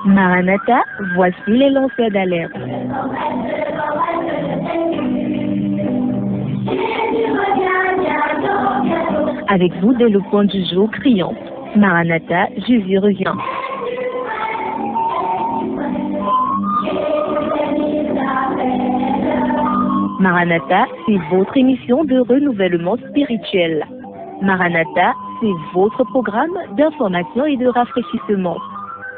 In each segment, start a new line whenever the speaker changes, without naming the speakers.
Maranatha, voici les lanceurs d'alerte. Avec vous dès le point du jour criant. Maranatha, Jésus revient. Maranatha, c'est votre émission de renouvellement spirituel. Maranatha, c'est votre programme d'information et de rafraîchissement.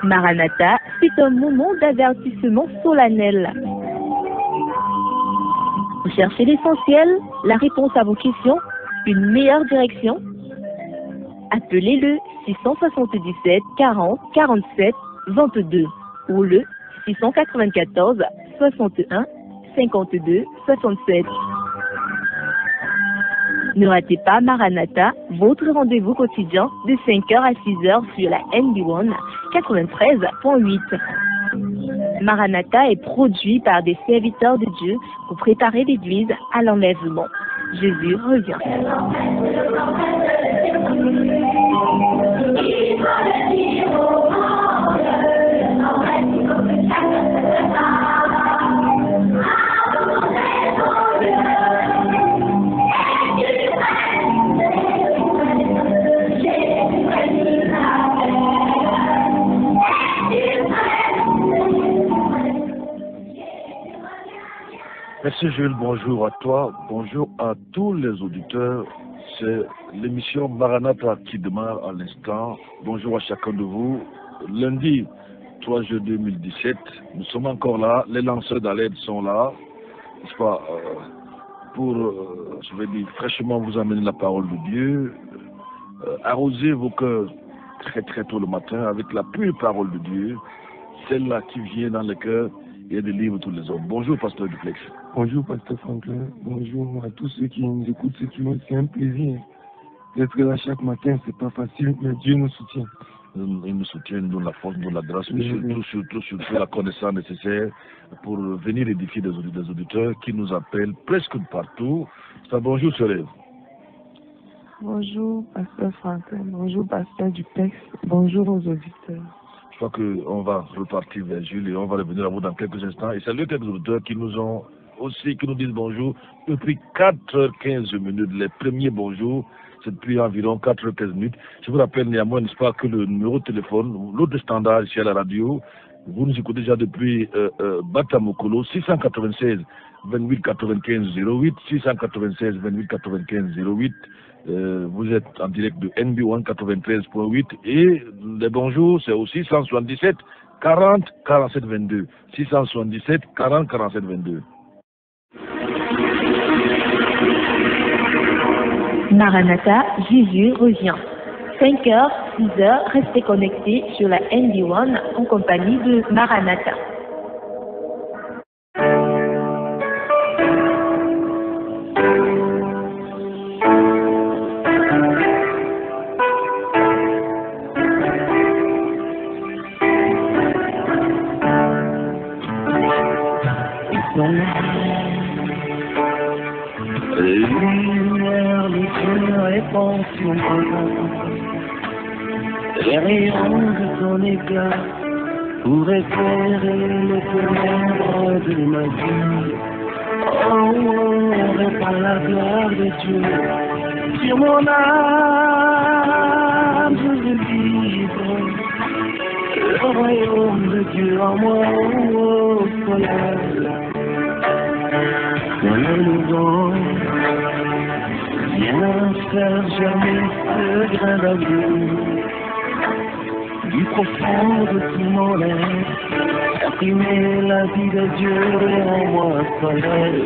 Maranatha, c'est un moment d'avertissement solennel. Vous cherchez l'essentiel, la réponse à vos questions, une meilleure direction? Appelez le 677 40 47 22 ou le 694 61 52 67. Ne ratez pas Maranatha, votre rendez-vous quotidien de 5h à 6h sur la NB1 93.8. Maranatha est produit par des serviteurs de Dieu pour préparer l'Église à l'enlèvement. Jésus revient.
Merci Jules, bonjour à toi, bonjour à tous les auditeurs. C'est l'émission Maranatha qui démarre à l'instant. Bonjour à chacun de vous. Lundi 3 juillet 2017, nous sommes encore là, les lanceurs d'alerte sont là, n'est-ce pas, pour, je vais dire, fraîchement vous amener la parole de Dieu, arroser vos cœurs très très tôt le matin avec la pure parole de Dieu, celle-là qui vient dans le cœur et délivre tous les hommes. Bonjour Pasteur Duplex.
Bonjour Pasteur Franklin, bonjour à tous ceux qui nous écoutent, c'est un plaisir d'être là chaque matin, c'est pas facile, mais Dieu nous soutient.
Il nous soutient, nous donne la force, nous donne la grâce, mais surtout la connaissance nécessaire pour venir édifier des auditeurs qui nous appellent presque partout. Bonjour Soleil.
Bonjour Pasteur Franklin, bonjour Pasteur Duplex, bonjour aux auditeurs.
Je crois qu'on va repartir vers Jules et on va revenir à vous dans quelques instants. Et saluer quelques auditeurs qui nous ont aussi, qui nous disent bonjour depuis 4h15 minutes. Les premiers bonjours, c'est depuis environ 4h15 minutes. Je vous rappelle néanmoins, n'est-ce pas, que le numéro de téléphone, l'autre standard ici à la radio, vous nous écoutez déjà depuis Batamokolo, 696 28 95 08, 696 28 95 08. Vous êtes en direct de NB1 93.8 et les bonjours c'est aussi 677 40 47 22 677 40 47 22.
Maranatha, Jésus revient. 5h, 6h, restez connectés sur la NB1 en compagnie de Maranatha.
Les rayons de ton éclat pour éclairer les ténèbres de ma vie. Oh, répand la gloire de Dieu sur mon âme, je veux vivre le royaume de Dieu en moi. Oh, soleil, soleil levant, viens faire germer ce grain d'amour du profond de tout mon être, exprimer la vie de Dieu en moi, soleil.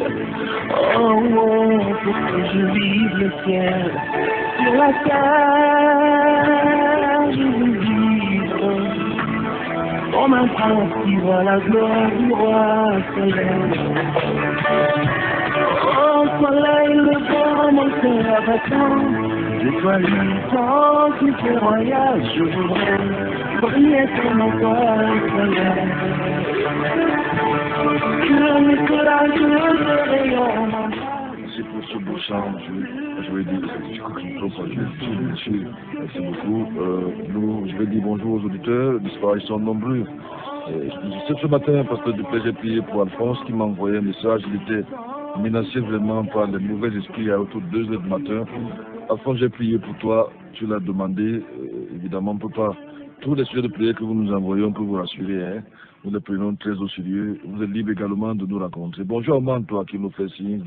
Oh, oh, pour que je vive le ciel sur la terre, je veux vivre comme un prince qui voit la gloire du roi, soleil. Oh, soleil, le vent, mon cœur attend. Je dois lui tant qu'il fait royal, je voudrais briller comme un soleil. Que le courage de rayon.
pour ce beau chant, je vais dire, merci beaucoup. Je vais dire bonjour aux auditeurs, ils sont nombreux. Ce matin, Pasteur Duplessis, j'ai prié pour Alphonse qui m'a envoyé un message. Il était menacé vraiment par les mauvais esprits à autour de 2 heures du matin. Alphonse, j'ai prié pour toi, tu l'as demandé. Évidemment, on ne peut pas. Tous les sujets de prière que vous nous envoyez, on peut vous rassurer. Hein. Nous les prenons très au sérieux. Vous êtes libre également de nous rencontrer. Bonjour Armand, toi qui nous fait signe.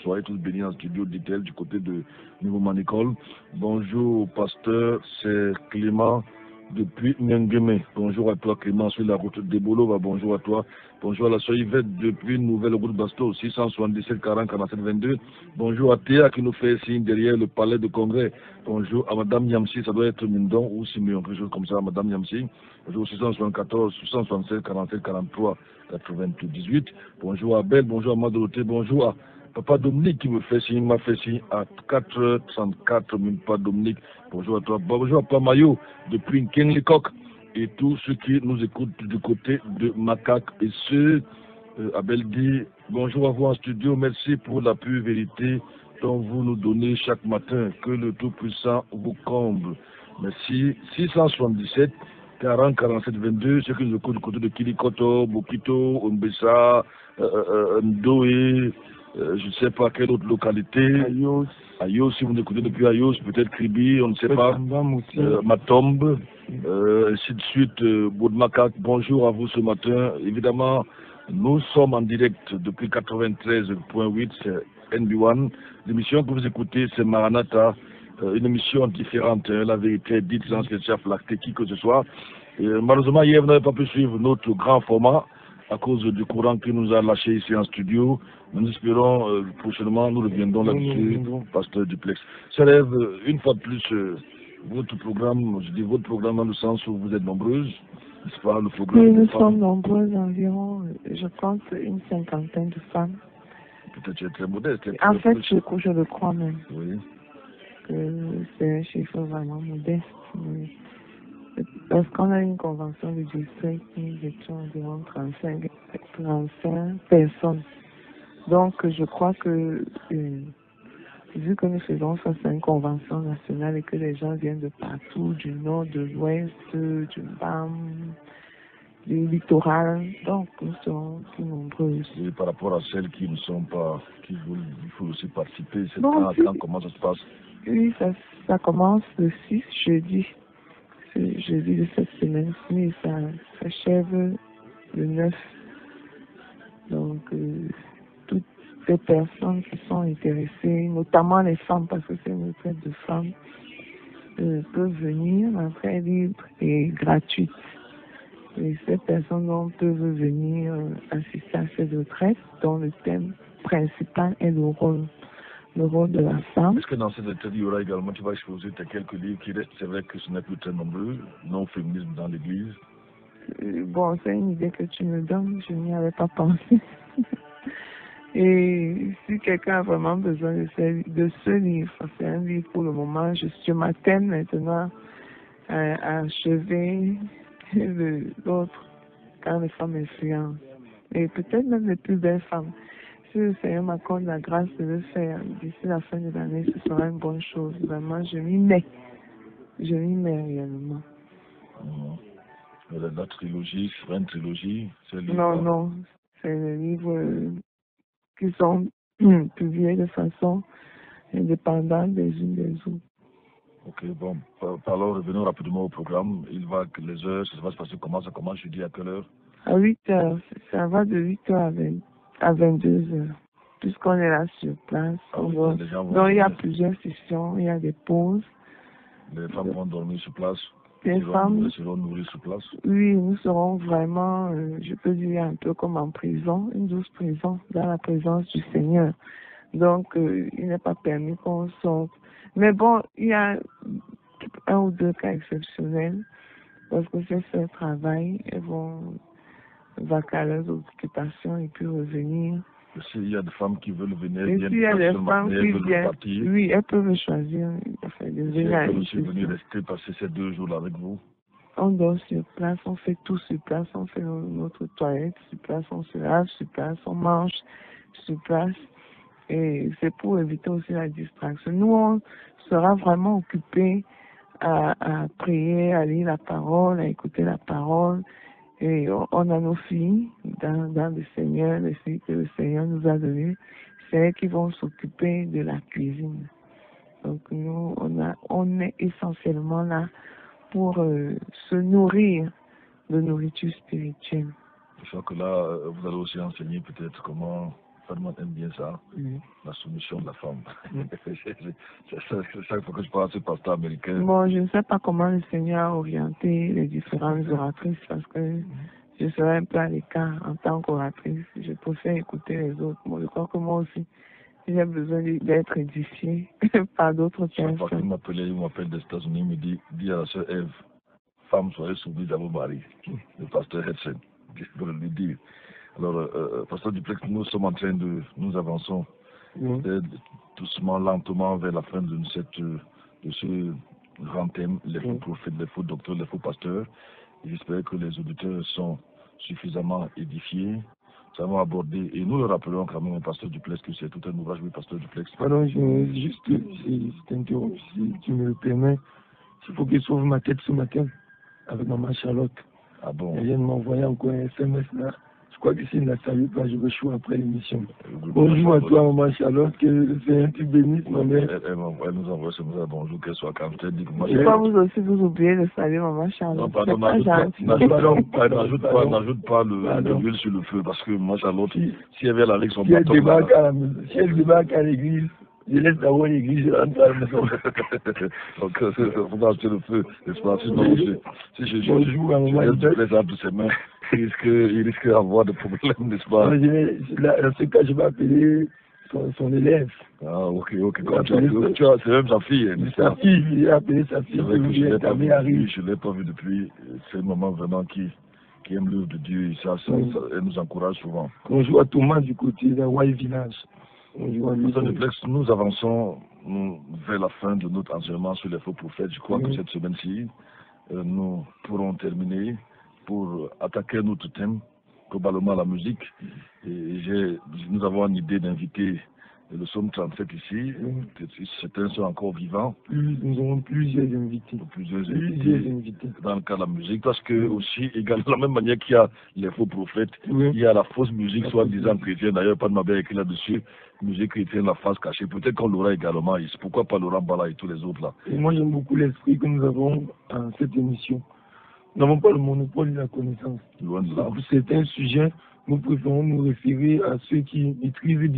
Soyez tous bénis en studio d'Itel du côté de Niveau Manicole. Bonjour pasteur, c'est Clément depuis Nyangeme. Bonjour à toi Clément sur la route de Bolova. Bonjour à toi. Bonjour à la soeur Yvette depuis Nouvelle Route Basto, 677 40 47 22. Bonjour à Théa qui nous fait signe derrière le palais de congrès. Bonjour à Madame Yamsi, ça doit être Mindon ou Simeon, quelque chose comme ça, Madame Yamsi. Bonjour 674, 667 47 43 98. Bonjour à Belle, bonjour à Madoroté, bonjour à Papa Dominique qui me fait signe, m'a fait signe à 434 000 Papa Dominique. Bonjour à toi. Bonjour à Pamayo depuis Kenlikok et tous ceux qui nous écoutent du côté de Macaque et ceux, Abel dit, bonjour à vous en studio, merci pour la pure vérité dont vous nous donnez chaque matin, que le Tout-Puissant vous comble. Merci. 677 40 47 22, ceux qui nous écoutent du côté de Kilikoto, Bokito, Ombessa, Ndoé, je ne sais pas quelle autre localité. Ayos, si vous écoutez depuis Ayos, peut-être Kribi, on ne sait pas. Matombe, ainsi de suite, Boudmakak. Bonjour à vous ce matin. Évidemment, nous sommes en direct depuis 93.8, c'est NB1. L'émission que vous écoutez, c'est Maranatha, une émission différente. La vérité est dite sans flatter qui que ce soit. Malheureusement, hier, vous n'avez pas pu suivre notre grand format à cause du courant qui nous a lâché ici en studio. Nous espérons prochainement, nous reviendrons là-dessus, Pasteur Duplex. Ça lève une fois de plus votre programme, je dis votre programme dans le sens où vous êtes nombreuses, n'est-ce pas, le programme.
Oui, nous sommes nombreuses, environ, je pense, une cinquantaine de femmes.
Peut-être tu es très modeste.
En fait, je le crois même.
Oui.
Que c'est un chiffre vraiment modeste. Mais parce qu'on a une convention de district, nous étions environ 35 personnes. Donc, je crois que, vu que nous faisons ça, c'est une convention nationale et que les gens viennent de partout, du nord, de l'ouest, du BAM, du littoral, donc nous serons plus nombreuses.
Et par rapport à celles qui ne sont pas, qui veulent, il faut aussi participer, c'est
bon,
comment ça se passe?
Oui, ça commence le 6 jeudi. C'est jeudi de cette semaine-ci et ça s'achève le 9. Donc, toutes les personnes qui sont intéressées, notamment les femmes, parce que c'est une retraite de femmes, peuvent venir, l'entrée est libre et gratuite. Et ces personnes peuvent venir assister à cette retraite dont le thème principal est le rôle de la femme.
Est-ce que dans cette retraite, il y aura également, tu vas exposer tes quelques livres qui restent, c'est vrai que ce n'est plus très nombreux, non féminisme dans l'église?
Bon, c'est une idée que tu me donnes, je n'y avais pas pensé. Et si quelqu'un a vraiment besoin de ce livre, c'est un livre pour le moment, je m'attends maintenant à achever l'autre, quand les femmes influencent. Et peut-être même les plus belles femmes. Si le Seigneur m'accorde la grâce de le faire d'ici la fin de l'année, ce sera une bonne chose. Vraiment, je m'y mets. Je m'y mets réellement.
La trilogie, c'est une trilogie, c'est le
livre. Non, c'est les livres qui sont publiés de façon indépendante des unes des autres.
Ok, bon, alors revenons rapidement au programme. Les heures, ça va se passer comment? Ça commence jeudi à quelle heure?
À 8 heures. Ça va de 8 heures à 22 heures. Puisqu'on est là sur place. Donc il y a plusieurs sessions, il y a des pauses.
Les femmes vont dormir sur place?
Les femmes
seront nourries sur place? Oui,
nous serons vraiment, je peux dire un peu comme en prison, une douce prison, dans la présence du Seigneur. Donc, il n'est pas permis qu'on sorte. Mais bon, il y a un ou deux cas exceptionnels, parce que c'est ce travail, elles vont vaquer à leurs occupations et puis revenir.
S'il y a des femmes qui veulent venir,
et s'il y a des femmes qui viennent, oui, elles peuvent choisir de venir.
Elles peuvent aussi venir rester passer ces 2 jours-là avec vous.
On dort sur place, on fait tout sur place, on fait notre toilette sur place, on se lave sur place, on mange sur place. Et c'est pour éviter aussi la distraction. Nous, on sera vraiment occupés à prier, à lire la parole, à écouter la parole. Et on a nos filles dans le Seigneur, les filles que le Seigneur nous a données. C'est elles qui vont s'occuper de la cuisine. Donc nous, on est essentiellement là pour se nourrir de nourriture spirituelle.
Je crois que là, vous allez aussi enseigner peut-être comment Ferdinand aime bien ça, la soumission de la femme. C'est ça qu'il faut que je parle à ce pasteur américain.
Bon, je ne sais pas comment le Seigneur a orienté les différentes oratrices parce que je serai un peu à l'écart en tant qu'oratrice. Je préfère écouter les autres. Bon, je crois que moi aussi, j'ai besoin d'être édifié par d'autres personnes.
Chaque fois qu'il m'appelle des États-Unis, il me dit, dis à la sœur Ève, femme, soyez soumise à vos maris. Le pasteur Hedson, je peux lui dire. Alors, pasteur Duplex, nous sommes en train nous avançons doucement, lentement vers la fin de ce grand thème, les faux prophètes, les faux docteurs, les faux pasteurs. J'espère que les auditeurs sont suffisamment édifiés. Ça va aborder, et nous le rappelons quand même, pasteur Duplex, que c'est tout un ouvrage, oui, pasteur Duplex.
Pardon, juste t'interrompre, si tu me le permets. Il faut que je sauve ma tête ce matin avec maman Charlotte.
Ah bon?
Elle vient de m'envoyer encore un SMS là. Je crois que s'il ne la salue pas, je reçois après l'émission. Bonjour à toi, maman Charlotte, que c'est un petit bénisse, ma mère.
Elle nous envoie ce message, bonjour, qu'elle soit calme. Je dis que moi,
je ne pas vous aussi vous oublier de saluer maman Charlotte.
Non, pardon, n'ajoute pas l'huile sur le feu, parce que maman Charlotte, si elle vient là avec son bâton.
Si elle débarque à l'église, je laisse d'abord l'église, je rentre à la maison.
Donc, il faut acheter le feu, n'est-ce pas? Sinon, si je laisse entre ses mains, il risque d'avoir des problèmes, n'est-ce pas?
Dans ce cas, je vais appeler son élève.
Ah, ok. C'est même sa fille, n'est-ce pas?
Sa fille, il a appelé sa fille.
Je ne l'ai pas vu depuis. C'est un moment vraiment qui aime l'œuvre de Dieu. Et ça, elle nous encourage souvent.
On joue à Thomas du côté de White Village.
Nous avançons vers la fin de notre enseignement sur les faux prophètes. Je crois que cette semaine-ci, nous pourrons terminer pour attaquer notre thème, globalement la musique. Et nous avons une idée d'inviter le psaume 37 ici. Certains sont encore vivants.
Nous avons plusieurs invités.
Plusieurs invités dans le cas de la musique. Parce que aussi, également, de la même manière qu'il y a les faux prophètes, il y a la fausse musique, soi-disant chrétienne. D'ailleurs, pas de ma belle écrit là-dessus. Musique chrétienne, la face cachée. Peut-être qu'on l'aura également ici. Pourquoi pas Laurent Bala et tous les autres là?
Et moi, j'aime beaucoup l'esprit que nous avons dans cette émission. Nous n'avons pas le monopole de la connaissance.
Loin de là.
C'est un sujet, nous préférons nous référer à ceux qui maîtrisent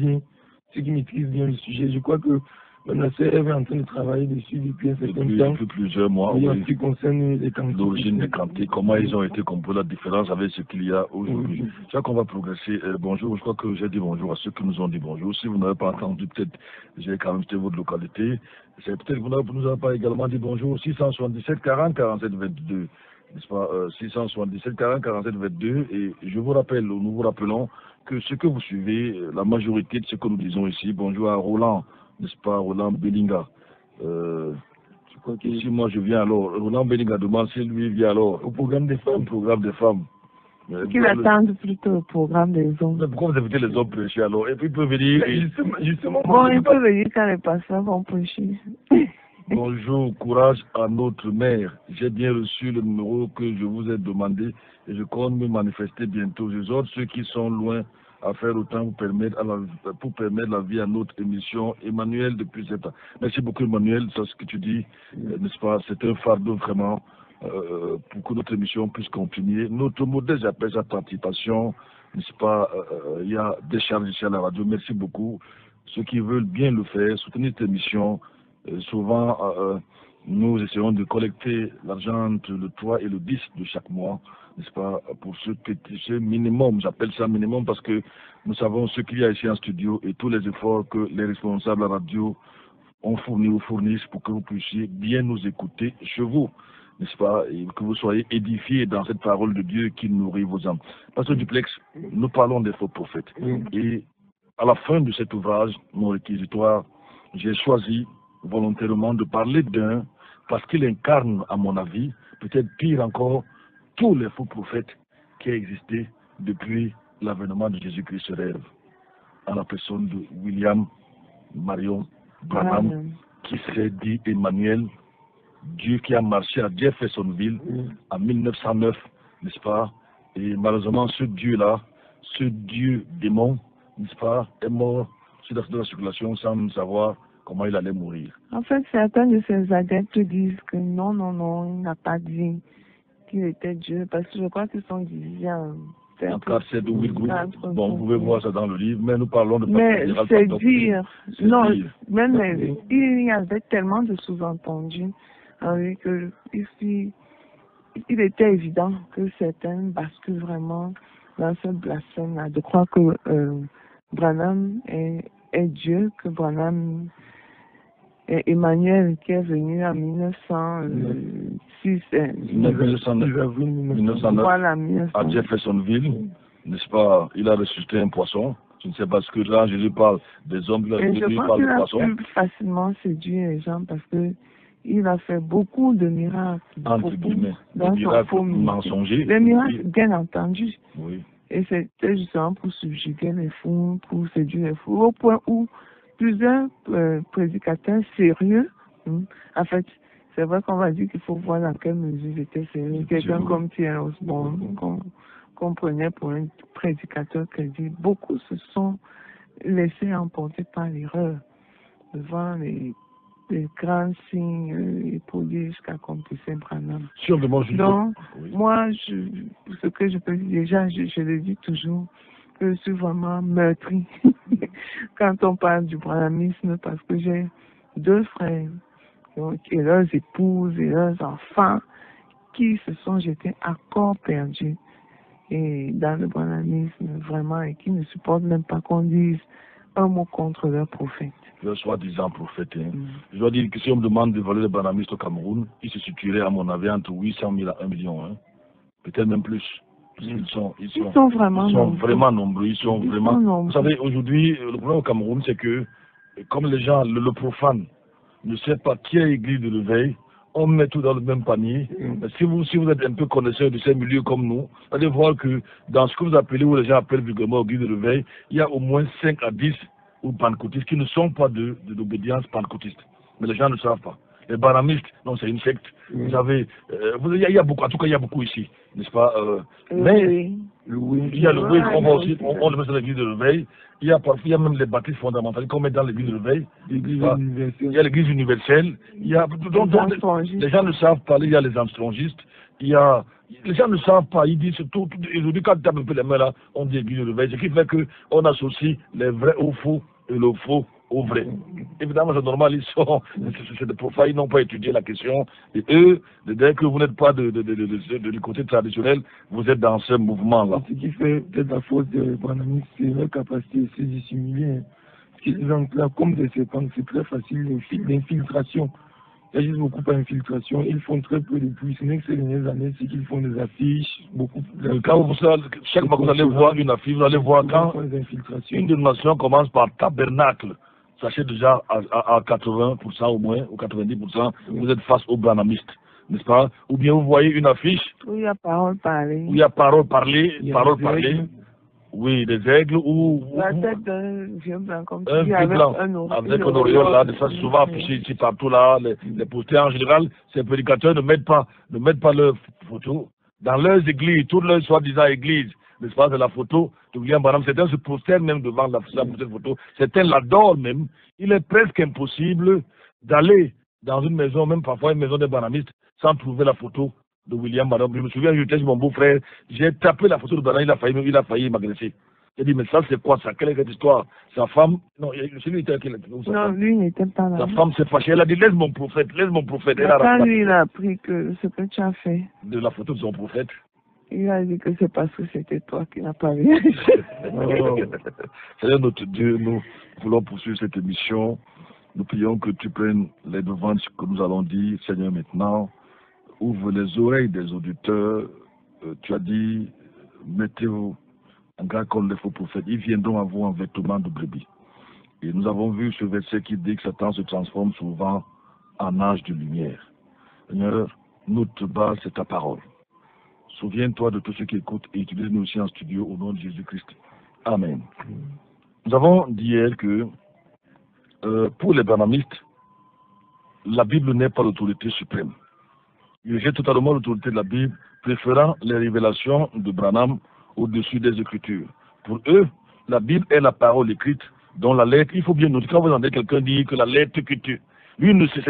bien le sujet. Je crois que la sœur Ève est en train de travailler dessus depuis un certain temps.
Depuis plusieurs mois,
en ce qui concerne les cantiques.
L'origine des cantiques, comment ils ont été composés, la différence avec ce qu'il y a aujourd'hui. Je crois qu'on va progresser. Bonjour, je crois que j'ai dit bonjour à ceux qui nous ont dit bonjour. Si vous n'avez pas entendu, peut-être, j'ai quand même cité votre localité. C'est peut-être que vous ne nous avez pas également dit bonjour. 677 40 47 22. N'est-ce pas, 677 40 47 22, et nous vous rappelons que ce que vous suivez, la majorité de ce que nous disons ici, bonjour à Roland, n'est-ce pas, Roland Bellinga. Je crois que si moi je viens alors, Roland Bellinga demande si lui vient alors
au programme des femmes.
Qu'il attende plutôt au programme des hommes.
Mais pourquoi vous invitez les hommes prêcher alors? Et puis il peut venir.
Justement,
bon, il peut venir quand les pasteurs vont prêcher.
Bonjour, courage à notre mère. J'ai bien reçu le numéro que je vous ai demandé et je compte me manifester bientôt. J'exhorte ceux qui sont loin à faire autant pour permettre la vie à notre émission. Emmanuel depuis 7 ans. Merci beaucoup Emmanuel, c'est ce que tu dis, n'est-ce pas? C'est un fardeau vraiment pour que notre émission puisse continuer. Notre modèle, j'appelle sa participation, n'est-ce pas? Il y a des charges ici à la radio. Merci beaucoup. Ceux qui veulent bien le faire, soutenir cette émission. Souvent, nous essayons de collecter l'argent entre le 3 et le 10 de chaque mois, n'est-ce pas, pour ce minimum, j'appelle ça minimum parce que nous savons ce qu'il y a ici en studio et tous les efforts que les responsables à la radio ont fourni ou fournissent pour que vous puissiez bien nous écouter chez vous, n'est-ce pas, et que vous soyez édifiés dans cette parole de Dieu qui nourrit vos âmes. Pasteur Duplex, nous parlons des faux prophètes. Et à la fin de cet ouvrage, mon réquisitoire, j'ai choisi volontairement de parler d'un parce qu'il incarne, à mon avis, peut-être pire encore, tous les faux prophètes qui ont existé depuis l'avènement de Jésus-Christ sur Ève. à la personne de William Marion Branham, qui s'est dit Emmanuel, Dieu qui a marché à Jeffersonville en 1909, n'est-ce pas? Et malheureusement, ce Dieu-là, ce Dieu démon, n'est-ce pas, est mort sur la circulation sans savoir comment il allait mourir.
En fait, certains de ses adeptes disent que non, il n'a pas dit qu'il était Dieu, parce que je crois qu'ils sont divisés en
Encore c'est de huit groupes. Bon, vous pouvez voir ça dans le livre, mais nous parlons de
mais c'est dire, non, même
oui.
il y avait tellement de sous-entendus en lui que ici, il était évident que certains basculent vraiment dans ce blasphème-là, de croire que Branham est Dieu, que Branham est Emmanuel qui est venu en 1906.
1909
voilà,
à Jeffersonville, n'est-ce pas? Il a ressuscité un poisson. Je ne sais pas ce que là, Jésus parle des hommes, là, Jésus parle de poissons. Il a
pu facilement séduire les gens parce que il a fait beaucoup de miracles.
Entre guillemets, des miracles mensongers.
Des miracles, bien entendu.
Oui.
Et c'était justement pour subjuguer les fous, pour séduire les fous, au point où plusieurs prédicateurs sérieux, en fait, c'est vrai qu'on va dire qu'il faut voir dans quelle mesure j'étais sérieux. Quelqu'un comme Thierry Osborne, qu'on prenait pour un prédicateur crédible, beaucoup se sont laissés emporter par l'erreur devant les grands signes et prodiges qu'accomplissait Branham. Donc, moi, ce que je peux dire déjà, je le dis toujours, que je suis vraiment meurtri quand on parle du branhamisme, parce que j'ai 2 frères et leurs épouses et leurs enfants qui se sont jetés à corps perdu et dans le branhamisme vraiment, et qui ne supportent même pas qu'on dise un mot contre leur prophète.
Le soi-disant prophète. Je dois dire que si on me demande d'évaluer les branhamistes au Cameroun, ils se situeraient à mon avis entre 800 000 à 1 million, peut-être même plus. Ils sont vraiment nombreux. Ils sont vraiment nombreux. Vous savez, aujourd'hui, le problème au Cameroun, c'est que, comme les gens, le profane, ne sait pas qui est l'église de l'éveil, on met tout dans le même panier. Si vous êtes un peu connaisseur de ces milieux comme nous, vous allez voir que dans ce que vous appelez, ou les gens appellent vulgairement l'église de l'éveil, il y a au moins 5 à 10 ou pentecôtistes qui ne sont pas d'obédience pentecôtiste. Mais les gens ne savent pas. Les branhamistes, non, c'est une secte. Vous savez, il y a beaucoup, en tout cas, il y a beaucoup ici, n'est-ce pas? Mais il y a le oui qu'on va aussi, on le met dans l'église de l'éveil. Il y a même les baptistes fondamentaux qu'on met dans l'église de l'éveil. Il y a l'église universelle. Il y a, les gens ne savent pas, il y a les armstrongistes. Les gens ne savent pas, ils disent tout. Aujourd'hui, quand tu tapes un peu les mains là, on dit église de l'éveil. Ce qui fait qu'on associe les vrais au faux et le faux au vrai. Évidemment, c'est normal, c'est des profanes, ils n'ont pas étudié la question. Et eux, dès que vous n'êtes pas du côté traditionnel, vous êtes dans ce mouvement-là.
Ce qui fait peut-être la faute des branhamistes, c'est leur capacité de se dissimuler. Donc là, comme des serpents, c'est très facile d'infiltration. Il y a juste beaucoup d'infiltration. Ils font très peu de pluie. Ce n'est que ces dernières années, c'est qu'ils font des affiches, beaucoup.
Chaque fois que vous allez voir une affiche, vous allez voir quand une dénomination commence par tabernacle. Sachez déjà à 80% au moins, ou 90%, vous êtes face aux branhamistes, n'est-ce pas? Ou bien vous voyez une affiche
où il y a parole parlée.
Où il y a parole parlée, oui, des aigles ou...
La tête d'un vieux blanc, comme
un vieux blanc, avec un auréole là, ça c'est souvent affiché ici partout là, les posters en général, ces prédicateurs ne mettent pas leurs photos dans leurs églises, toutes leurs soi-disant églises. N'est-ce pas, de la photo de William Branham. Certains se postèrent même devant la photo. Certains l'adorent même. Il est presque impossible d'aller dans une maison, même parfois une maison des branhamistes, sans trouver la photo de William Branham. Je me souviens, j'étais chez mon beau-frère, j'ai tapé la photo de Branham, il a failli m'agresser. J'ai dit, mais ça c'est quoi ça? Quelle est cette histoire? Sa femme, non, celui était
non, lui n'était pas là.
Sa femme s'est fâchée, elle a dit, laisse mon prophète.
Quand lui, il a appris que ce que tu as fait.
De la photo de son prophète.
Il a dit que c'est parce que c'était toi qui n'as pas vu.
Seigneur notre Dieu, nous voulons poursuivre cette émission. Nous prions que tu prennes les devants de ce que nous allons dire. Seigneur, maintenant, ouvre les oreilles des auditeurs. Tu as dit, mettez-vous en garde contre les faux prophètes. Ils viendront à vous en vêtements de brebis. Et nous avons vu ce verset qui dit que Satan se transforme souvent en âge de lumière. Seigneur, notre base, c'est ta parole. Souviens-toi de tous ceux qui écoutent et utilise-nous aussi en studio au nom de Jésus-Christ. Amen. Nous avons dit hier que pour les branhamistes, la Bible n'est pas l'autorité suprême. Ils rejettent totalement l'autorité de la Bible, préférant les révélations de Branham au-dessus des Écritures. Pour eux, la Bible est la parole écrite, dont la lettre, il faut bien noter, quand vous entendez quelqu'un dire que la lettre que tu... Lui ne sait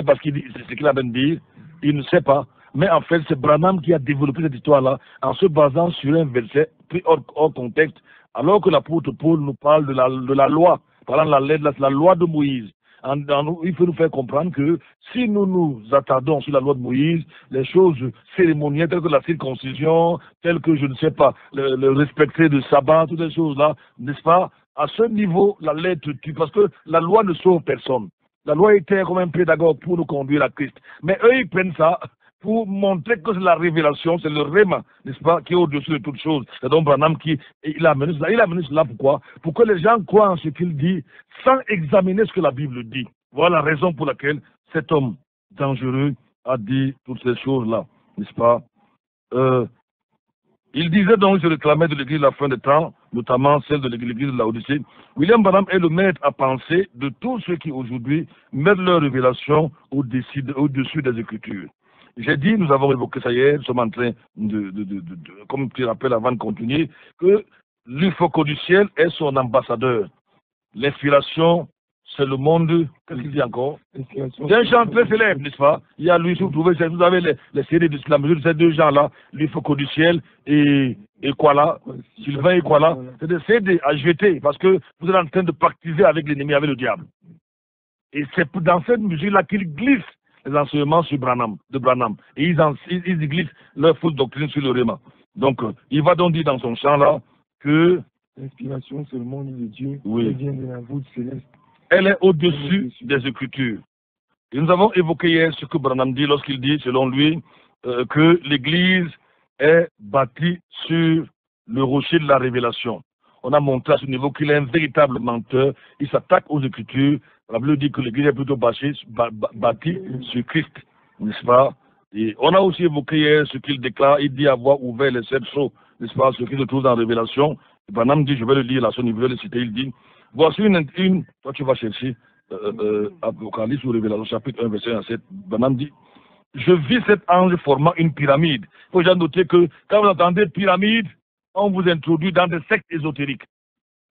pas ce qu'il a de dire, il ne sait pas. Mais en fait, c'est Branham qui a développé cette histoire-là en se basant sur un verset pris hors contexte, alors que l'apôtre Paul nous parle de la loi, parlant de la lettre, la loi de Moïse. Il faut nous faire comprendre que si nous nous attardons sur la loi de Moïse, les choses cérémonielles telles que la circoncision, telles que, je ne sais pas, le respecter le sabbat, toutes ces choses-là, n'est-ce pas? À ce niveau, la lettre tue, parce que la loi ne sauve personne. La loi était comme un pédagogue pour nous conduire à Christ. Mais eux, ils prennent ça pour montrer que c'est la révélation, c'est le réma, n'est-ce pas, qui est au-dessus de toutes choses. C'est donc Branham qui il a amené cela pourquoi? Pour que les gens croient en ce qu'il dit sans examiner ce que la Bible dit. Voilà la raison pour laquelle cet homme dangereux a dit toutes ces choses-là, n'est-ce pas? Il disait donc, il se réclamait de l'Église de la fin des temps, notamment celle de l'Église de la Odyssée. William Branham est le maître à penser de tous ceux qui aujourd'hui mettent leur révélation au-dessus des Écritures. J'ai dit, nous avons évoqué ça hier, nous sommes en train comme tu rappelles avant de continuer, que l'UFOCO du ciel est son ambassadeur. L'inspiration, c'est le monde, qu'est-ce qu'il dit encore? C'est un chant très célèbre, n'est-ce pas? Il y a lui, si vous avez les séries de la mesure de ces deux gens-là, l'UFOCO du ciel et quoi là, Sylvain et quoi là, c'est des CD à jeter parce que vous êtes en train de pactiser avec l'ennemi, avec le diable. Et c'est dans cette musique-là qu'ils glissent les enseignements sur de Branham. Et ils glissent leur fausse doctrine sur le Réma. Donc, il va donc dire dans son chant-là que
l'inspiration, c'est le monde de Dieu,
oui,
elle vient de la voûte céleste.
Elle est au-dessus des Écritures. Et nous avons évoqué hier ce que Branham dit lorsqu'il dit, selon lui, que l'Église est bâtie sur le rocher de la révélation. On a montré à ce niveau qu'il est un véritable menteur. Il s'attaque aux Écritures. La Bible dit que l'Église est plutôt bâtie sur Christ, n'est-ce pas? Et on a aussi évoqué hier ce qu'il déclare. Il dit avoir ouvert les 7 sceaux, n'est-ce pas? Ce qui se trouve dans la Révélation. Et Branham dit, je vais le lire à son niveau, je vais le citer. Il dit, voici toi tu vas chercher Apocalypse ou Révélation, chapitre 1, verset 1 à 7. Branham dit, je vis cet ange formant une pyramide. Il faut déjà noter que quand vous entendez pyramide, on vous introduit dans des sectes ésotériques.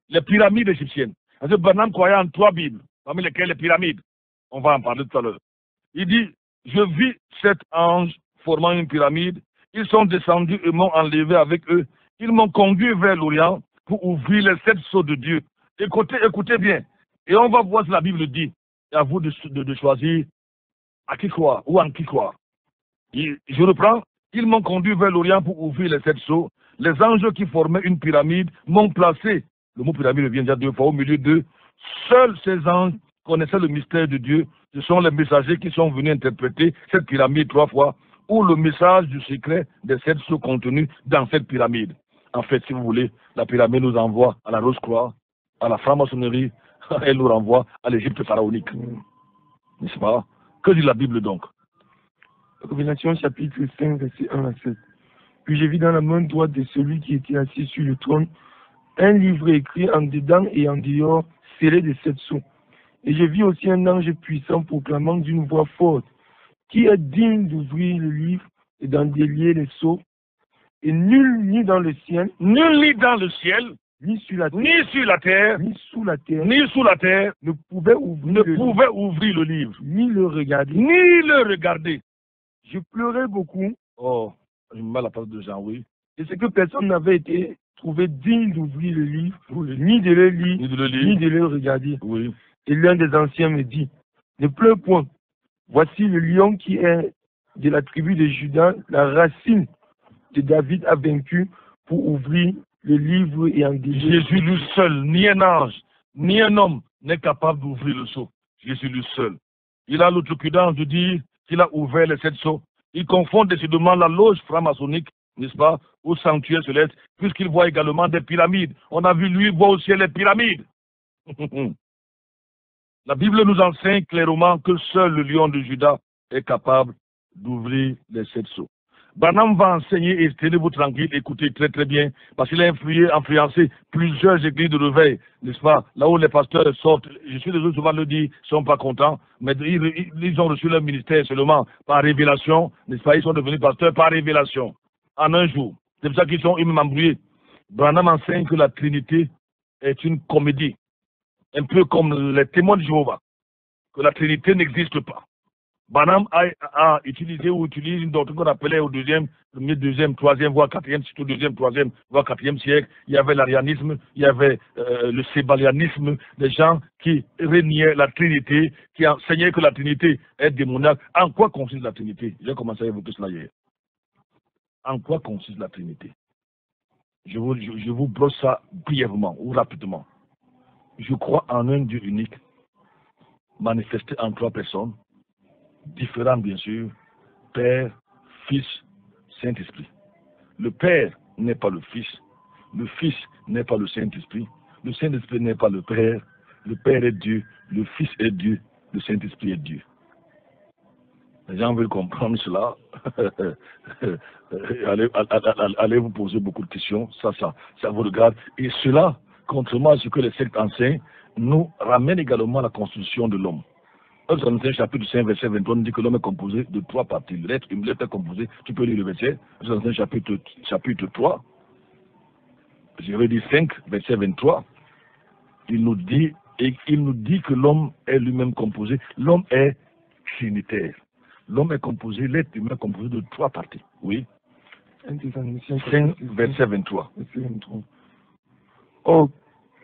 Les pyramides égyptiennes. Parce que Branham croyait en 3 Bibles, parmi lesquelles les pyramides. On va en parler tout à l'heure. Il dit, je vis cet ange formant une pyramide. Ils sont descendus et m'ont enlevé avec eux. Ils m'ont conduit vers l'Orient pour ouvrir les 7 sceaux de Dieu. Écoutez bien. Et on va voir ce que la Bible dit. Et à vous de choisir à qui croire ou en qui croire. Je reprends. Ils m'ont conduit vers l'Orient pour ouvrir les 7 sceaux. Les anges qui formaient une pyramide m'ont placé. Le mot pyramide revient déjà 2 fois au milieu d'eux. Seuls ces anges connaissaient le mystère de Dieu. Ce sont les messagers qui sont venus interpréter cette pyramide 3 fois, ou le message du secret des 7 sceaux contenus dans cette pyramide. En fait, si vous voulez, la pyramide nous envoie à la Rose-Croix, à la franc-maçonnerie, elle nous renvoie à l'Égypte pharaonique. N'est-ce pas? Que dit la Bible donc?
Révélation chapitre 5, verset 1 à 7. Puis j'ai vu dans la main droite de celui qui était assis sur le trône un livre écrit en dedans et en dehors, scellé de 7 sceaux. Et j'ai vu aussi un ange puissant proclamant d'une voix forte, qui est digne d'ouvrir le livre et d'en délier les sceaux. Et nul ni dans le ciel,
ni sur la terre,
ni sous la terre,
ne pouvait ouvrir le livre,
ni le regarder. Je pleurais beaucoup.
Oh, je me mets à la place de Jean, oui.
Et c'est que personne n'avait été trouvé digne d'ouvrir le livre, ni de le lire, ni de le regarder.
Oui.
Et l'un des anciens me dit, ne pleure point. Voici le lion qui est de la tribu de Judas, la racine de David a vaincu pour ouvrir le livre et en délier.
Jésus lui seul, ni un ange, ni un homme n'est capable d'ouvrir le sceau. Jésus lui seul. Il a l'outrecuidance de dire qu'il a ouvert les 7 sceaux. Il confond décidément la loge franc-maçonnique, n'est-ce pas, au sanctuaire céleste, puisqu'il voit également des pyramides. On a vu lui voir aussi les pyramides. La Bible nous enseigne clairement que seul le lion de Juda est capable d'ouvrir les 7 sceaux. Branham va enseigner et tenez-vous tranquille, écoutez très très bien, parce qu'il a influencé plusieurs églises de réveil, n'est-ce pas? Là où les pasteurs sortent, je suis désolé souvent le dire, ils ne sont pas contents, mais ils ont reçu leur ministère seulement par révélation, n'est-ce pas? Ils sont devenus pasteurs par révélation, en un jour. C'est pour ça qu'ils sont même embrouillés. Branham enseigne que la Trinité est une comédie, un peu comme les témoins de Jéhovah, que la Trinité n'existe pas. Branham a utilisé ou utilise une doctrine qu'on appelait au premier, deuxième, troisième, voire quatrième, surtout deuxième, troisième, voire quatrième siècle. Il y avait l'arianisme, il y avait le sébalianisme, des gens qui reniaient la Trinité, qui enseignaient que la Trinité est démoniaque. En quoi consiste la Trinité? J'ai commencé à évoquer cela hier. En quoi consiste la Trinité? Je vous brosse ça brièvement ou rapidement. Je crois en un Dieu unique, manifesté en trois personnes, différents bien sûr, Père, Fils, Saint-Esprit. Le Père n'est pas le Fils n'est pas le Saint-Esprit n'est pas le Père est Dieu, le Fils est Dieu, le Saint-Esprit est Dieu. Les gens veulent comprendre cela. allez vous poser beaucoup de questions, ça vous regarde. Et cela, contrairement à ce que les sectes enseignent, nous ramène également à la constitution de l'homme. Dans chapitre 5, verset 23, on dit que l'homme est composé de trois parties. L'être est composé, tu peux lire le verset, dans chapitre 3, je vais dire 5, verset 23, il nous dit que l'homme est lui-même composé, l'homme est trinitaire. L'homme est composé, l'être humain est composé de trois parties. Oui. 5, verset 23.
Oh,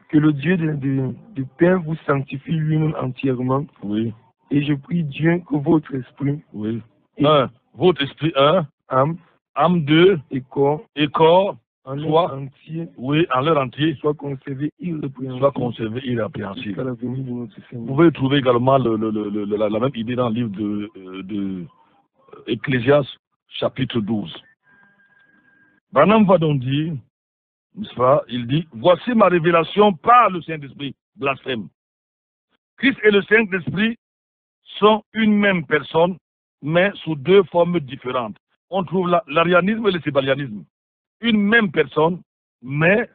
que le Dieu du Père vous sanctifie lui-même entièrement.
Oui.
Et je prie Dieu que votre esprit,
oui.
Votre
esprit,
âme,
2,
et corps,
en
leur entier,
oui, en leur entier,
soit conservé irrépréhensible.
Jusqu'à
la venue de notre Seigneur.
Vous pouvez trouver également la même idée dans le livre de Ecclésiaste, chapitre 12. Branham va donc dire, n'est-ce pas, il dit, voici ma révélation par le Saint-Esprit, blasphème. Christ et le Saint-Esprit sont une même personne, mais sous deux formes différentes. On trouve l'arianisme et le sébalianisme. Une même personne, mais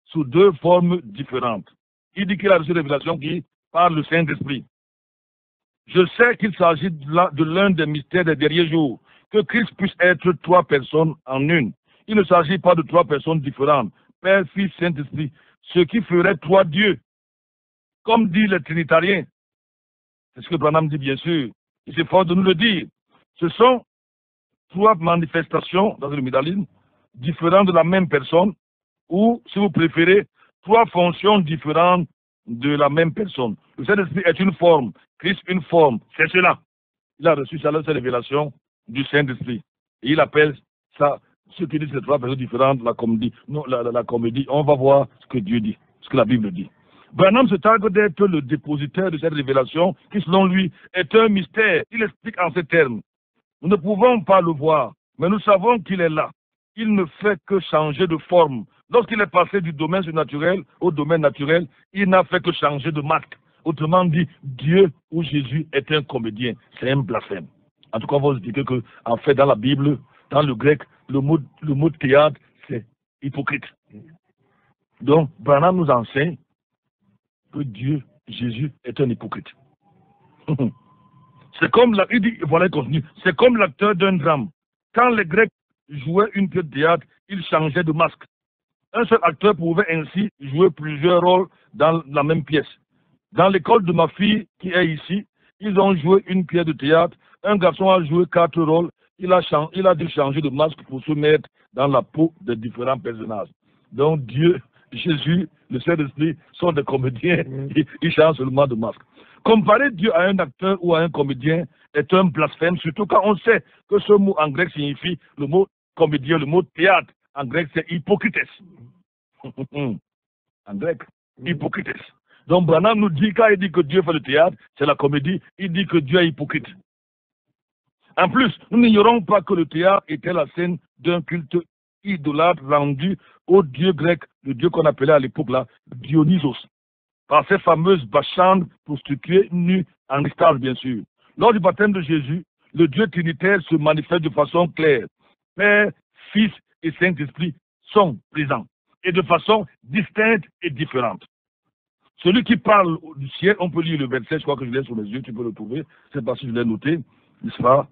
sous deux formes différentes. Il dit qu'il a reçu une révélation qui par le Saint-Esprit. Je sais qu'il s'agit de l'un des mystères des derniers jours, que Christ puisse être trois personnes en une. Il ne s'agit pas de trois personnes différentes, Père, Fils, Saint-Esprit, ce qui ferait trois dieux. Comme dit les Trinitariens, c'est ce que Branham dit bien sûr, il s'efforce de nous le dire. Ce sont trois manifestations dans le médaillisme différentes de la même personne, ou, si vous préférez, trois fonctions différentes de la même personne. Le Saint-Esprit est une forme, Christ une forme, c'est cela. Il a reçu cette révélation du Saint-Esprit. Et il appelle ça, ceux qui disent ces trois personnes différentes, la comédie. Non, la comédie, on va voir ce que Dieu dit, ce que la Bible dit. Branham se targue d'être le dépositaire de cette révélation qui, selon lui, est un mystère. Il explique en ces termes. Nous ne pouvons pas le voir, mais nous savons qu'il est là. Il ne fait que changer de forme. Lorsqu'il est passé du domaine surnaturel au domaine naturel, il n'a fait que changer de masque. Autrement dit, Dieu ou Jésus est un comédien. C'est un blasphème. En tout cas, on va vous expliquer que, en fait, dans la Bible, dans le grec, le mot théâtre, c'est hypocrite. Donc, Branham nous enseigne que Dieu, Jésus, est un hypocrite. C'est comme il dit, voilà le contenu, c'est comme l'acteur d'un drame. Quand les Grecs jouaient une pièce de théâtre, ils changeaient de masque. Un seul acteur pouvait ainsi jouer plusieurs rôles dans la même pièce. Dans l'école de ma fille qui est ici, ils ont joué une pièce de théâtre. Un garçon a joué 4 rôles. Il a dû changer de masque pour se mettre dans la peau des différents personnages. Donc Dieu, Jésus, le Saint-Esprit sont des comédiens. Ils changent seulement de masque. Comparer Dieu à un acteur ou à un comédien est un blasphème, surtout quand on sait que ce mot en grec signifie, le mot comédien, le mot théâtre, en grec c'est hypocrites. En grec, hypocrites. Donc Branham nous dit, quand il dit que Dieu fait le théâtre, c'est la comédie, il dit que Dieu est hypocrite. En plus, nous n'ignorons pas que le théâtre était la scène d'un culte idolâtre rendu au dieu grec, le dieu qu'on appelait à l'époque là, Dionysos, par ces fameuses bacchantes prostituées nues en extase bien sûr. Lors du baptême de Jésus, le Dieu trinitaire se manifeste de façon claire. Père, Fils et Saint-Esprit sont présents, et de façon distincte et différente. Celui qui parle du ciel, on peut lire le verset, je crois que je l'ai sous mes yeux, tu peux le trouver, c'est parce que je l'ai noté, n'est-ce pas?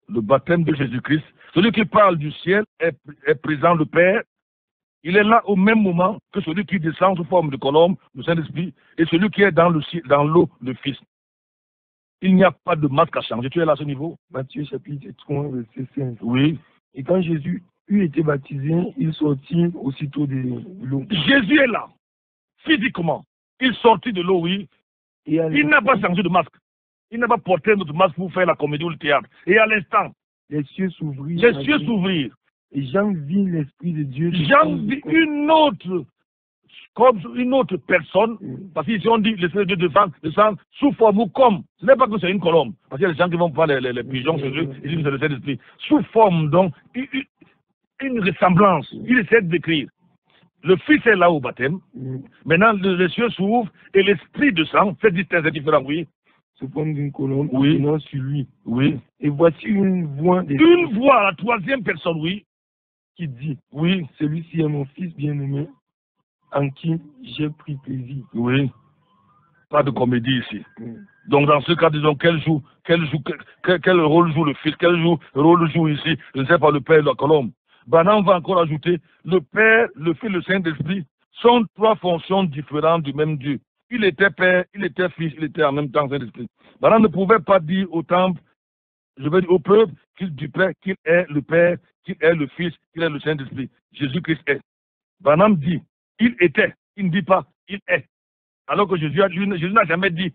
Le baptême de Jésus-Christ. Celui qui parle du ciel est présent, le Père. Il est là au même moment que celui qui descend sous forme de colombe, le Saint-Esprit, et celui qui est dans l'eau, le Fils. Il n'y a pas de masque à changer. Tu es là à ce niveau?
Matthieu chapitre 3, verset 5.
Oui.
Et quand Jésus eut été baptisé, il sortit aussitôt de l'eau.
Jésus est là, physiquement. Il sortit de l'eau, oui.
Et
Il n'a pas changé de masque. Il n'a pas porté notre masque pour faire la comédie ou le théâtre. Et à l'instant,
les cieux s'ouvrirent.
les cieux s'ouvrirent.
Et Jean vit l'Esprit de Dieu.
Jean vit une autre personne, parce qu'ici on dit l'Esprit de Dieu descend sous forme ou comme. Ce n'est pas que c'est une colombe, parce qu'il y a des gens qui vont prendre les pigeons chez eux, ils disent que c'est le Saint-Esprit. Sous forme, donc, une ressemblance. Il essaie de décrire. Le Fils est là au baptême. Maintenant, les cieux s'ouvrent et l'Esprit descend. C'est distinct, c'est différent, oui.
Sous forme d'une colombe,
oui.
Sur lui.
Oui.
Et voici une voix.
Une voix, la troisième personne, oui.
Qui dit,
oui,
celui-ci est mon Fils bien-aimé, en qui j'ai pris plaisir.
Oui. Pas de comédie ici. Donc dans ce cas, disons, quel rôle joue le Fils, quel rôle joue ici, je ne sais pas, le Père et la colombe. Branham va encore ajouter, le Père, le Fils, le Saint-Esprit sont trois fonctions différentes du même Dieu. Il était Père, il était Fils, il était en même temps Saint-Esprit. Branham ne pouvait pas dire au temple, je veux dire au peuple, du Père, qu'il est le Père, qu'il est le Fils, qu'il est le Saint-Esprit. Jésus-Christ est. Branham dit, il était. Il ne dit pas, il est. Alors que Jésus n'a jamais dit,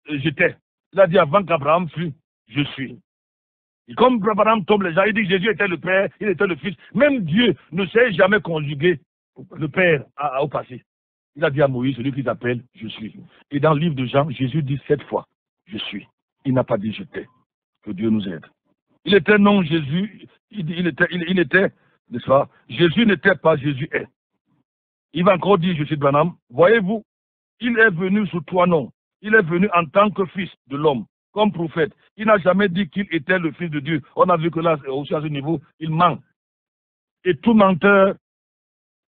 j'étais. Il a dit avant qu'Abraham fût, je suis. Et comme Abraham tombe les gens, il dit que Jésus était le Père, il était le Fils. Même Dieu ne sait jamais conjuguer le Père au passé. Il a dit à Moïse, celui qui s'appelle, je suis. Et dans le livre de Jean, Jésus dit 7 fois, je suis. Il n'a pas dit j'étais. Que Dieu nous aide. Il était non Jésus, il était, n'est-ce pas? Jésus n'était pas, Jésus est. Il va encore dire, je suis Branham, voyez-vous, il est venu sous 3 noms. Il est venu en tant que fils de l'homme, comme prophète. Il n'a jamais dit qu'il était le fils de Dieu. On a vu que là, aussi à ce niveau, il ment. Et tout menteur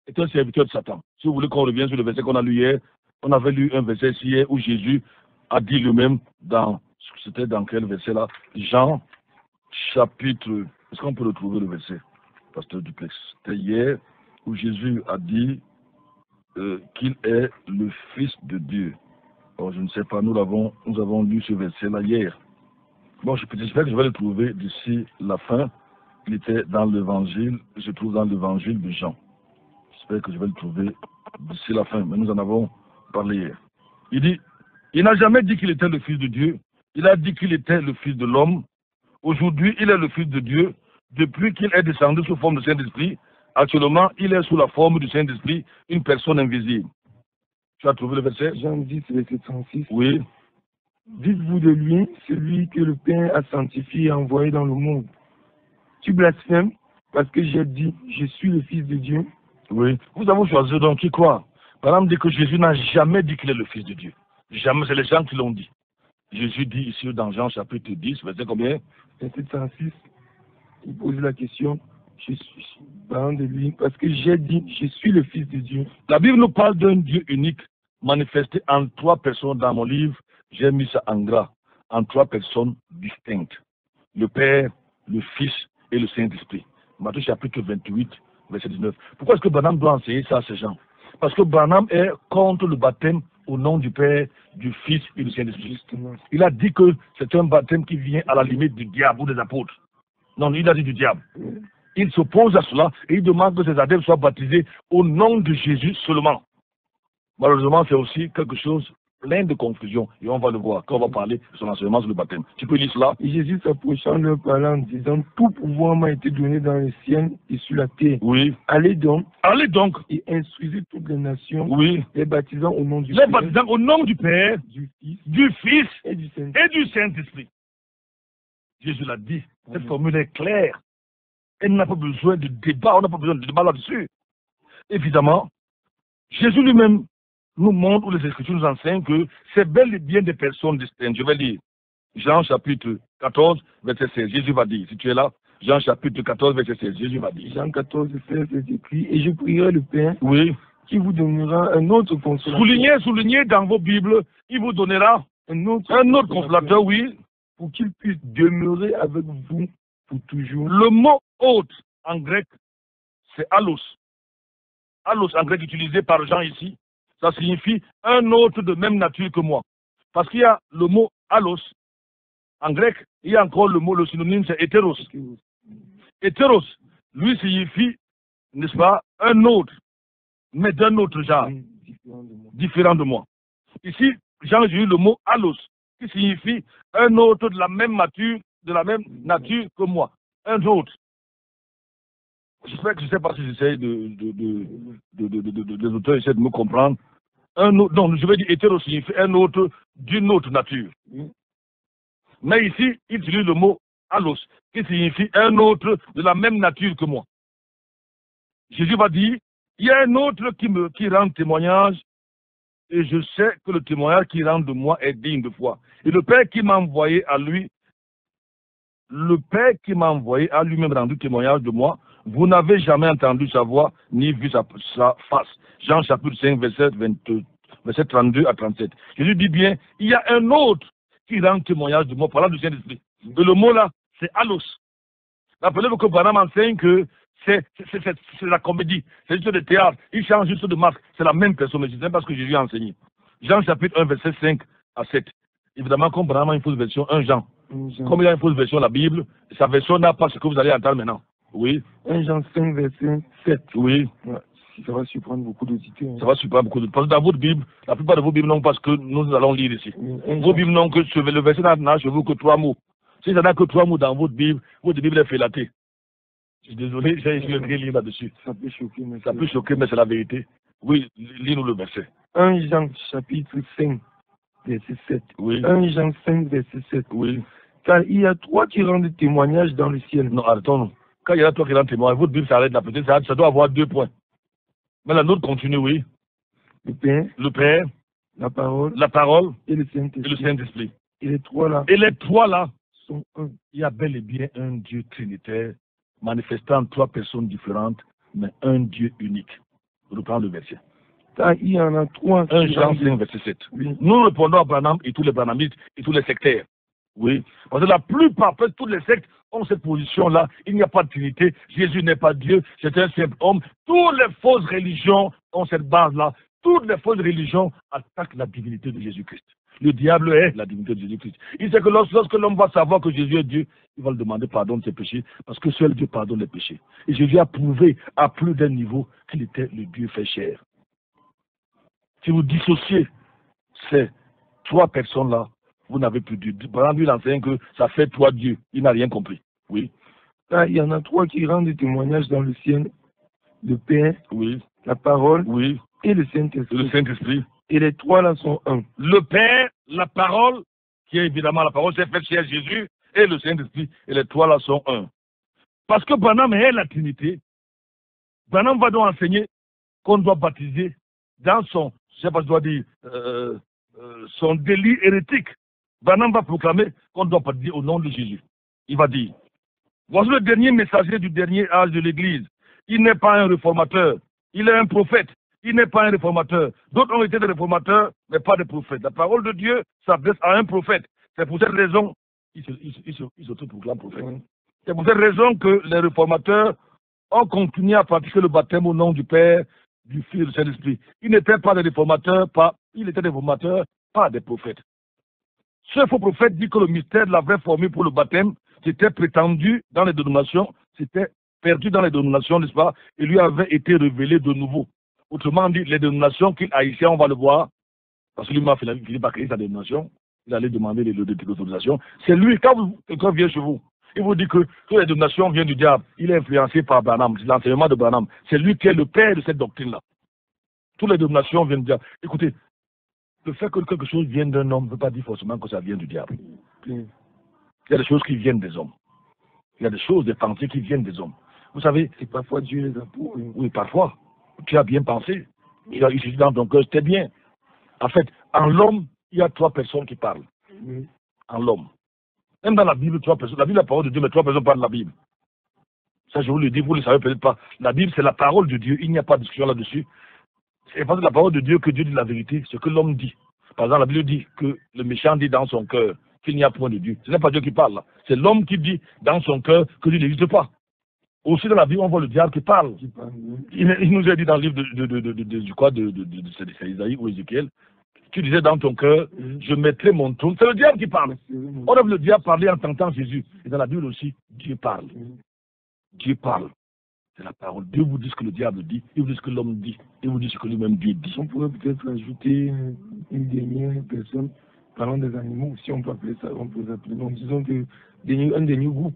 est un serviteur de Satan. Si vous voulez qu'on revienne sur le verset qu'on a lu hier, on avait lu un verset ici hier où Jésus a dit lui-même c'était dans quel verset là? Jean chapitre, est-ce qu'on peut retrouver le verset, pasteur Duplex? C'était hier où Jésus a dit qu'il est le Fils de Dieu. Bon, je ne sais pas, nous avons lu ce verset là hier. Bon, j'espère que je vais le trouver d'ici la fin. Il était dans l'évangile, je trouve dans l'évangile de Jean. J'espère que je vais le trouver d'ici la fin, mais nous en avons parlé hier. Il dit, il n'a jamais dit qu'il était le Fils de Dieu. Il a dit qu'il était le Fils de l'homme. Aujourd'hui, il est le Fils de Dieu. Depuis qu'il est descendu sous forme de Saint-Esprit, actuellement, il est sous la forme du Saint-Esprit, une personne invisible. Tu as trouvé le verset?
Jean 10, verset 36.
Oui.
Dites-vous de lui, celui que le Père a sanctifié et envoyé dans le monde. Tu blasphèmes parce que j'ai dit, je suis le Fils de Dieu.
Oui. Vous avez choisi donc qui croit? Par exemple, dit que Jésus n'a jamais dit qu'il est le Fils de Dieu. Jamais, c'est les gens qui l'ont dit. Jésus dit ici dans Jean chapitre 10, verset combien?
Verset 36. Il pose la question, je suis parlant de lui, parce que j'ai dit, je suis le Fils de Dieu.
La Bible nous parle d'un Dieu unique, manifesté en 3 personnes dans mon livre. J'ai mis ça en gras, en 3 personnes distinctes. Le Père, le Fils et le Saint-Esprit. Matthieu chapitre 28, verset 19. Pourquoi est-ce que Branham doit enseigner ça à ces gens? Parce que Branham est contre le baptême au nom du Père, du Fils et du Saint-Esprit. Il a dit que c'est un baptême qui vient à la limite du diable ou des apôtres. Non, il a dit du diable. Il s'oppose à cela et il demande que ses adeptes soient baptisés au nom de Jésus seulement. Malheureusement, c'est aussi quelque chose plein de confusion. Et on va le voir quand on va parler de son enseignement sur le baptême. Tu peux lire cela?
Et Jésus s'approchant leur parlant en disant, tout pouvoir m'a été donné dans le ciel et sur la terre.
Oui.
Allez donc
et
instruisez toutes les nations,
oui,
les baptisant au nom du
les
Père,
baptisant au nom du Père,
du Fils
et du Saint-Esprit. Jésus l'a dit. Cette formule est claire. Elle n'a pas besoin de débat, on n'a pas besoin de débat là-dessus. Évidemment, Jésus lui-même nous montre, ou les Écritures nous enseignent que c'est bel et bien des personnes distinctes. Je vais lire Jean chapitre 14, verset 16. Jésus va dire, si tu es là, Jean chapitre 14, verset 16. Jésus va dire.
Jean 14, 16, c'est écrit, et je prierai le Père
Oui.
qui vous donnera un autre consolateur.
Soulignez dans vos Bibles, il vous donnera un autre consolateur, oui.
Pour qu'il puisse demeurer avec vous pour toujours.
Le mot hôte en grec, c'est allos. Allos en grec utilisé par Jean ici, ça signifie un autre de même nature que moi. Parce qu'il y a le mot allos en grec, il y a encore le synonyme, c'est hétéros. Hétéros, lui signifie, n'est-ce pas, un autre, mais d'un autre genre, différent de moi. Ici, Jean a eu le mot allos, qui signifie un autre de la même nature que moi, un autre. J'espère que je ne sais pas si j'essaie les auteurs essaient de me comprendre. Un autre, non, je vais dire hétéro signifie un autre d'une autre nature. Mais ici, il utilise le mot allos, qui signifie un autre de la même nature que moi. Jésus va dire, il y a un autre qui rend témoignage, et je sais que le témoignage qui rend de moi est digne de foi. Et le Père qui m'a envoyé à lui, lui-même rendu témoignage de moi. Vous n'avez jamais entendu sa voix, ni vu sa face. Jean chapitre 5, verset 32 à 37. Jésus dit bien, il y a un autre qui rend témoignage de moi, parlant du Saint-Esprit. Et le mot là, c'est allos. Rappelez-vous que Branham enseigne que c'est la comédie, c'est juste le théâtre. Il change juste de masque, c'est la même personne, mais c'est parce que Jésus a enseigné. Jean chapitre 1, verset 5 à 7. Évidemment, comme Branham a une fausse version, un Jean. Comme il a une fausse version de la Bible, sa version n'a pas ce que vous allez entendre maintenant. Oui.
1 Jean 5, verset 7.
Oui.
Ouais. Ça va surprendre beaucoup d'auditeurs.
Ça va surprendre beaucoup d'auditeurs. Parce que dans votre Bible, la plupart de vos Bibles n'ont pas ce que nous allons lire ici. Vos Bibles n'ont que le verset n'a chez vous que 3 mots. Si ça n'a que 3 mots dans votre Bible est félatée. Je suis désolé, j'ai écrit un livre là-dessus.
Ça peut choquer,
mais c'est la vérité. Oui, lis-nous le verset.
1 Jean chapitre 5, verset 7.
Oui.
1 Jean 5, verset 7.
Oui.
Car il y a 3 qui rendent témoignage dans le ciel.
Non, arrêtons-nous. Quand il y a 3 qui rendent témoignage, votre Bible s'arrête là, peut-être ça doit avoir 2 points. Mais la nôtre continue, oui.
Le
Père,
la parole
et
le Saint-Esprit.
Saint-Esprit.
Et les 3 là.
Et les 3 là
sont un.
Il y a bel et bien un Dieu trinitaire, manifestant 3 personnes différentes, mais un Dieu unique. Reprends le verset.
Car il y en a 3.
1 Jean 5, verset 7.
Oui.
Nous répondons à Branham et tous les branhamites et tous les sectaires. Oui. Parce que la plupart, presque toutes les sectes ont cette position-là. Il n'y a pas de Trinité. Jésus n'est pas Dieu. C'est un simple homme. Toutes les fausses religions ont cette base-là. Toutes les fausses religions attaquent la divinité de Jésus-Christ. Le diable est la divinité de Jésus-Christ. Il sait que lorsque l'homme va savoir que Jésus est Dieu, il va lui demander pardon de ses péchés, parce que seul Dieu pardonne les péchés. Et Jésus a prouvé à plus d'un niveau qu'il était le Dieu fait chair. Si vous dissociez ces 3 personnes-là, vous n'avez plus Dieu. Branham lui enseigne que ça fait 3 dieux. Il n'a rien compris. Oui.
Car il y en a 3 qui rendent témoignage dans le ciel. Le Père,
oui.
La parole,
oui.
Et le Saint-Esprit.
Le Saint-Esprit.
Et les 3 là sont un.
Le Père, la parole, qui est évidemment la parole, c'est fait chez Jésus, et le Saint-Esprit, et les 3 là sont un. Parce que Branham est la Trinité. Branham va donc enseigner qu'on doit baptiser dans son, je ne sais pas si je dois dire, son délit hérétique. Branham va proclamer qu'on doit baptiser au nom de Jésus. Il va dire, voici le dernier messager du dernier âge de l'Église. Il n'est pas un réformateur, il est un prophète. Il n'est pas un réformateur. D'autres ont été des réformateurs, mais pas des prophètes. La parole de Dieu s'adresse à un prophète. C'est pour cette raison qu'il s'autoproclame prophète. Oui. C'est pour cette raison que les réformateurs ont continué à pratiquer le baptême au nom du Père, du Fils et du Saint-Esprit. Ils n'étaient pas des réformateurs, ils étaient des réformateurs, pas des prophètes. Ce faux prophète dit que le mystère de la vraie formule pour le baptême, c'était prétendu dans les dénominations, c'était perdu dans les dénominations, n'est-ce pas, et lui avait été révélé de nouveau. Autrement dit, les dénominations qu'il haïssait, on va le voir, parce que lui m'a fini par créer sa dénomination, il allait demander l'autorisation. C'est lui, quand quelqu'un vient chez vous, il vous dit que toutes les dénominations viennent du diable, il est influencé par Branham, c'est l'enseignement de Branham. C'est lui qui est le père de cette doctrine-là. Toutes les dénominations viennent du diable. Écoutez, le fait que quelque chose vienne d'un homme ne veut pas dire forcément que ça vient du diable. Il y a des choses qui viennent des hommes. Il y a des choses, des pensées qui viennent des hommes. Vous savez,
et parfois Dieu les a pour.
Oui, parfois. Tu as bien pensé. Il a ici dans ton cœur, c'était bien. En fait, en l'homme, il y a 3 personnes qui parlent. Oui. En l'homme. Même dans la Bible, 3 personnes. La Bible, la parole de Dieu, mais 3 personnes parlent de la Bible. Ça, je vous le dis, vous ne le savez peut-être pas. La Bible, c'est la parole de Dieu. Il n'y a pas de discussion là-dessus. C'est parce que la parole de Dieu que Dieu dit la vérité, ce que l'homme dit. Par exemple, la Bible dit que le méchant dit dans son cœur qu'il n'y a point de Dieu. Ce n'est pas Dieu qui parle là. C'est l'homme qui dit dans son cœur que Dieu n'existe pas. Aussi dans la Bible, on voit le diable qui parle. Il nous a dit dans le livre de Isaïe ou Ézéchiel, tu disais dans ton cœur, je mettrai mon trône. C'est le diable qui parle. On a vu le diable parler en tentant Jésus. Et dans la Bible aussi, Dieu parle. Dieu parle. C'est la parole. Dieu vous dit ce que le diable dit, il vous dit ce que l'homme dit, il vous dit ce que lui-même Dieu dit.
On pourrait peut-être ajouter une dernière personne parlant des animaux, si on peut appeler ça, on peut appeler. Donc disons que un dernier groupe,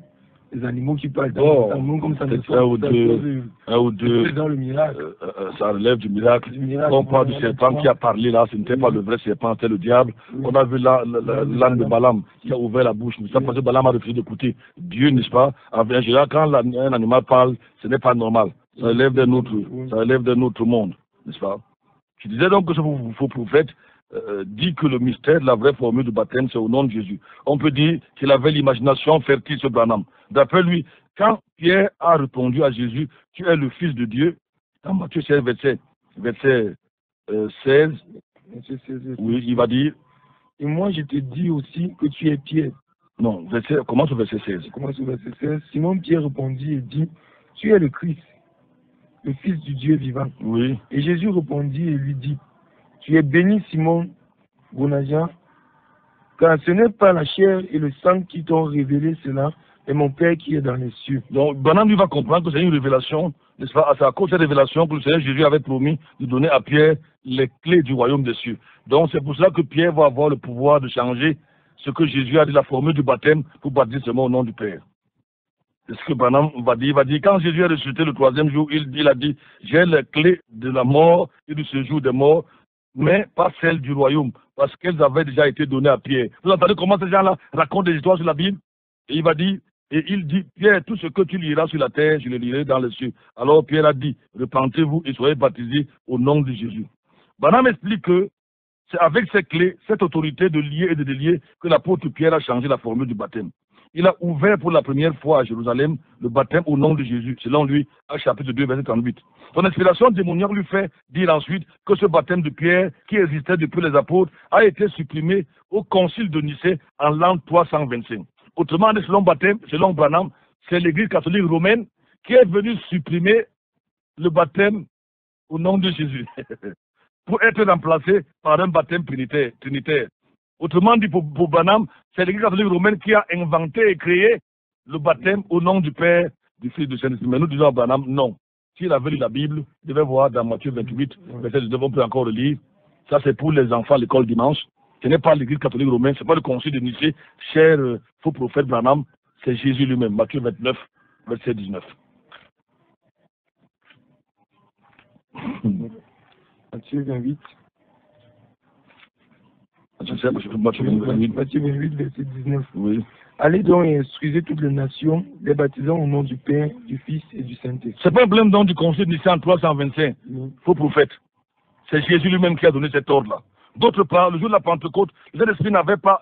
les animaux qui parlent comme ça.
Un ou deux.
Dans le miracle.
Ça relève du miracle. On parle du serpent qui a parlé là, ce n'était pas le vrai serpent, c'était le diable. On a vu l'âne de Balaam qui a ouvert la bouche. Ça parce que Balaam a refusé d'écouter Dieu, n'est-ce pas? En général, quand un animal parle, ce n'est pas normal. Ça relève d'un autre monde, n'est-ce pas? Je disais donc que ce faux prophète dit que le mystère de la vraie formule de baptême, c'est au nom de Jésus. On peut dire qu'il avait l'imagination fertile, ce Branham. D'après lui, quand Pierre a répondu à Jésus, tu es le Fils de Dieu, dans Matthieu 16, verset 16, oui, il va dire,
et moi je te dis aussi que tu es Pierre.
Non, commence au verset 16.
Commence au verset 16. Simon Pierre répondit et dit, tu es le Christ, le Fils du Dieu vivant.
Oui.
Et Jésus répondit et lui dit, tu es béni Simon Bonaja, car ce n'est pas la chair et le sang qui t'ont révélé cela, mais mon Père qui est dans les cieux.
Donc, Branham lui va comprendre que c'est une révélation, n'est-ce pas? C'est à cause de cette révélation que le Seigneur Jésus avait promis de donner à Pierre les clés du royaume des cieux. Donc, c'est pour cela que Pierre va avoir le pouvoir de changer ce que Jésus a dit, la formule du baptême, pour baptiser seulement au nom du Père. C'est ce que Branham va dire. Il va dire, quand Jésus est ressuscité le troisième jour, il a dit, j'ai les clés de la mort et du séjour des morts, mais pas celles du royaume, parce qu'elles avaient déjà été données à Pierre. Vous entendez comment ces gens-là racontent des histoires sur la Bible? Et il dit, Pierre, tout ce que tu liras sur la terre, je le lirai dans les cieux. Alors Pierre a dit, repentez-vous et soyez baptisés au nom de Jésus. Branham explique que c'est avec ces clés, cette autorité de lier et de délier, que l'apôtre Pierre a changé la formule du baptême. Il a ouvert pour la première fois à Jérusalem le baptême au nom de Jésus, selon lui, à chapitre 2, verset 38. Son inspiration démoniaque lui fait dire ensuite que ce baptême de Pierre, qui existait depuis les apôtres, a été supprimé au concile de Nicée en l'an 325. Autrement dit, selon Branham, c'est l'Église catholique romaine qui est venue supprimer le baptême au nom de Jésus pour être remplacé par un baptême trinitaire. Autrement dit, pour Branham, c'est l'Église catholique romaine qui a inventé et créé le baptême au nom du Père, du Fils et du Saint-Esprit. Mais nous disons à Branham, non. S'il avait lu la Bible, il devait voir dans Matthieu 28, verset 19, on peut encore le lire. Ça, c'est pour les enfants à l'école dimanche. Ce n'est pas l'Église catholique romaine, ce n'est pas le concile de Nicée, cher faux prophète Branham, c'est Jésus lui-même. Matthieu 29, verset 19.
Matthieu 28.
Matthieu
28, verset 19.
Oui.
Allez donc et instruisez toutes les nations, les baptisant au nom du Père, du Fils et du Saint-Esprit.
C'est pas un problème donc du concile de Nicée en 325, faux prophète. C'est Jésus lui-même qui a donné cet ordre-là. D'autre part, le jour de la Pentecôte, le Saint-Esprit n'avait pas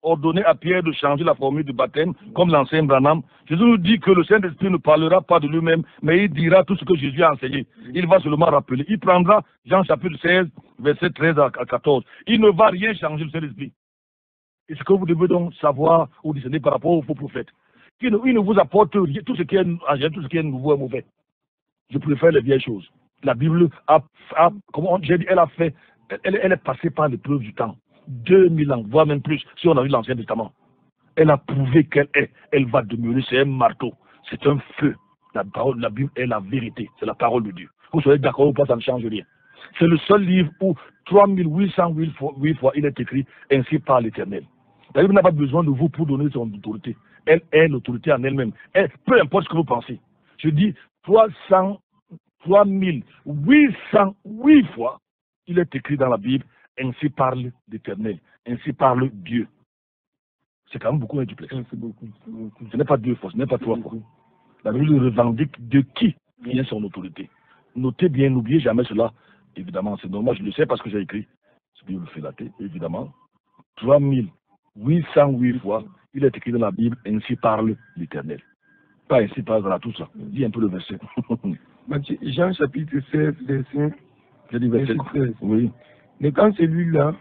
ordonné à Pierre de changer la formule du baptême, comme l'enseigne Branham. Jésus nous dit que le Saint-Esprit ne parlera pas de lui-même, mais il dira tout ce que Jésus a enseigné. Il va seulement rappeler. Il prendra Jean chapitre 16, verset 13 à 14. Il ne va rien changer, le Saint-Esprit. Et ce que vous devez donc savoir ou discerner par rapport aux faux prophètes. Il ne vous apporte rien, tout ce qui est nouveau est mauvais. Je préfère les vieilles choses. La Bible comment j'ai dit, elle est passée par l'épreuve du temps. 2000 ans, voire même plus, si on a vu l'Ancien Testament. Elle a prouvé qu'elle est, elle va demeurer, c'est un marteau, c'est un feu. La Bible est la vérité, c'est la parole de Dieu. Vous soyez d'accord ou pas, ça ne change rien. C'est le seul livre où 3808 fois il est écrit ainsi par l'Éternel. La Bible n'a pas besoin de vous pour donner son autorité. Elle est l'autorité en elle-même. Peu importe ce que vous pensez. Je dis 3808 fois, il est écrit dans la Bible, ainsi parle l'Éternel, ainsi parle Dieu. C'est quand même beaucoup un duplex. Ce n'est pas 2 fois, ce n'est pas 3 fois. La Bible revendique de qui vient son autorité. Notez bien, n'oubliez jamais cela. Évidemment, c'est normal, je le sais parce que j'ai écrit. Ce Bible fait la tête, évidemment. 3808 fois, il est écrit dans la Bible, ainsi parle l'Éternel. Pas ici, pas là, tout ça. Dis un peu le verset.
Jean chapitre 16, verset
J'ai dit verset
13.
Oui.
Mais quand celui-là,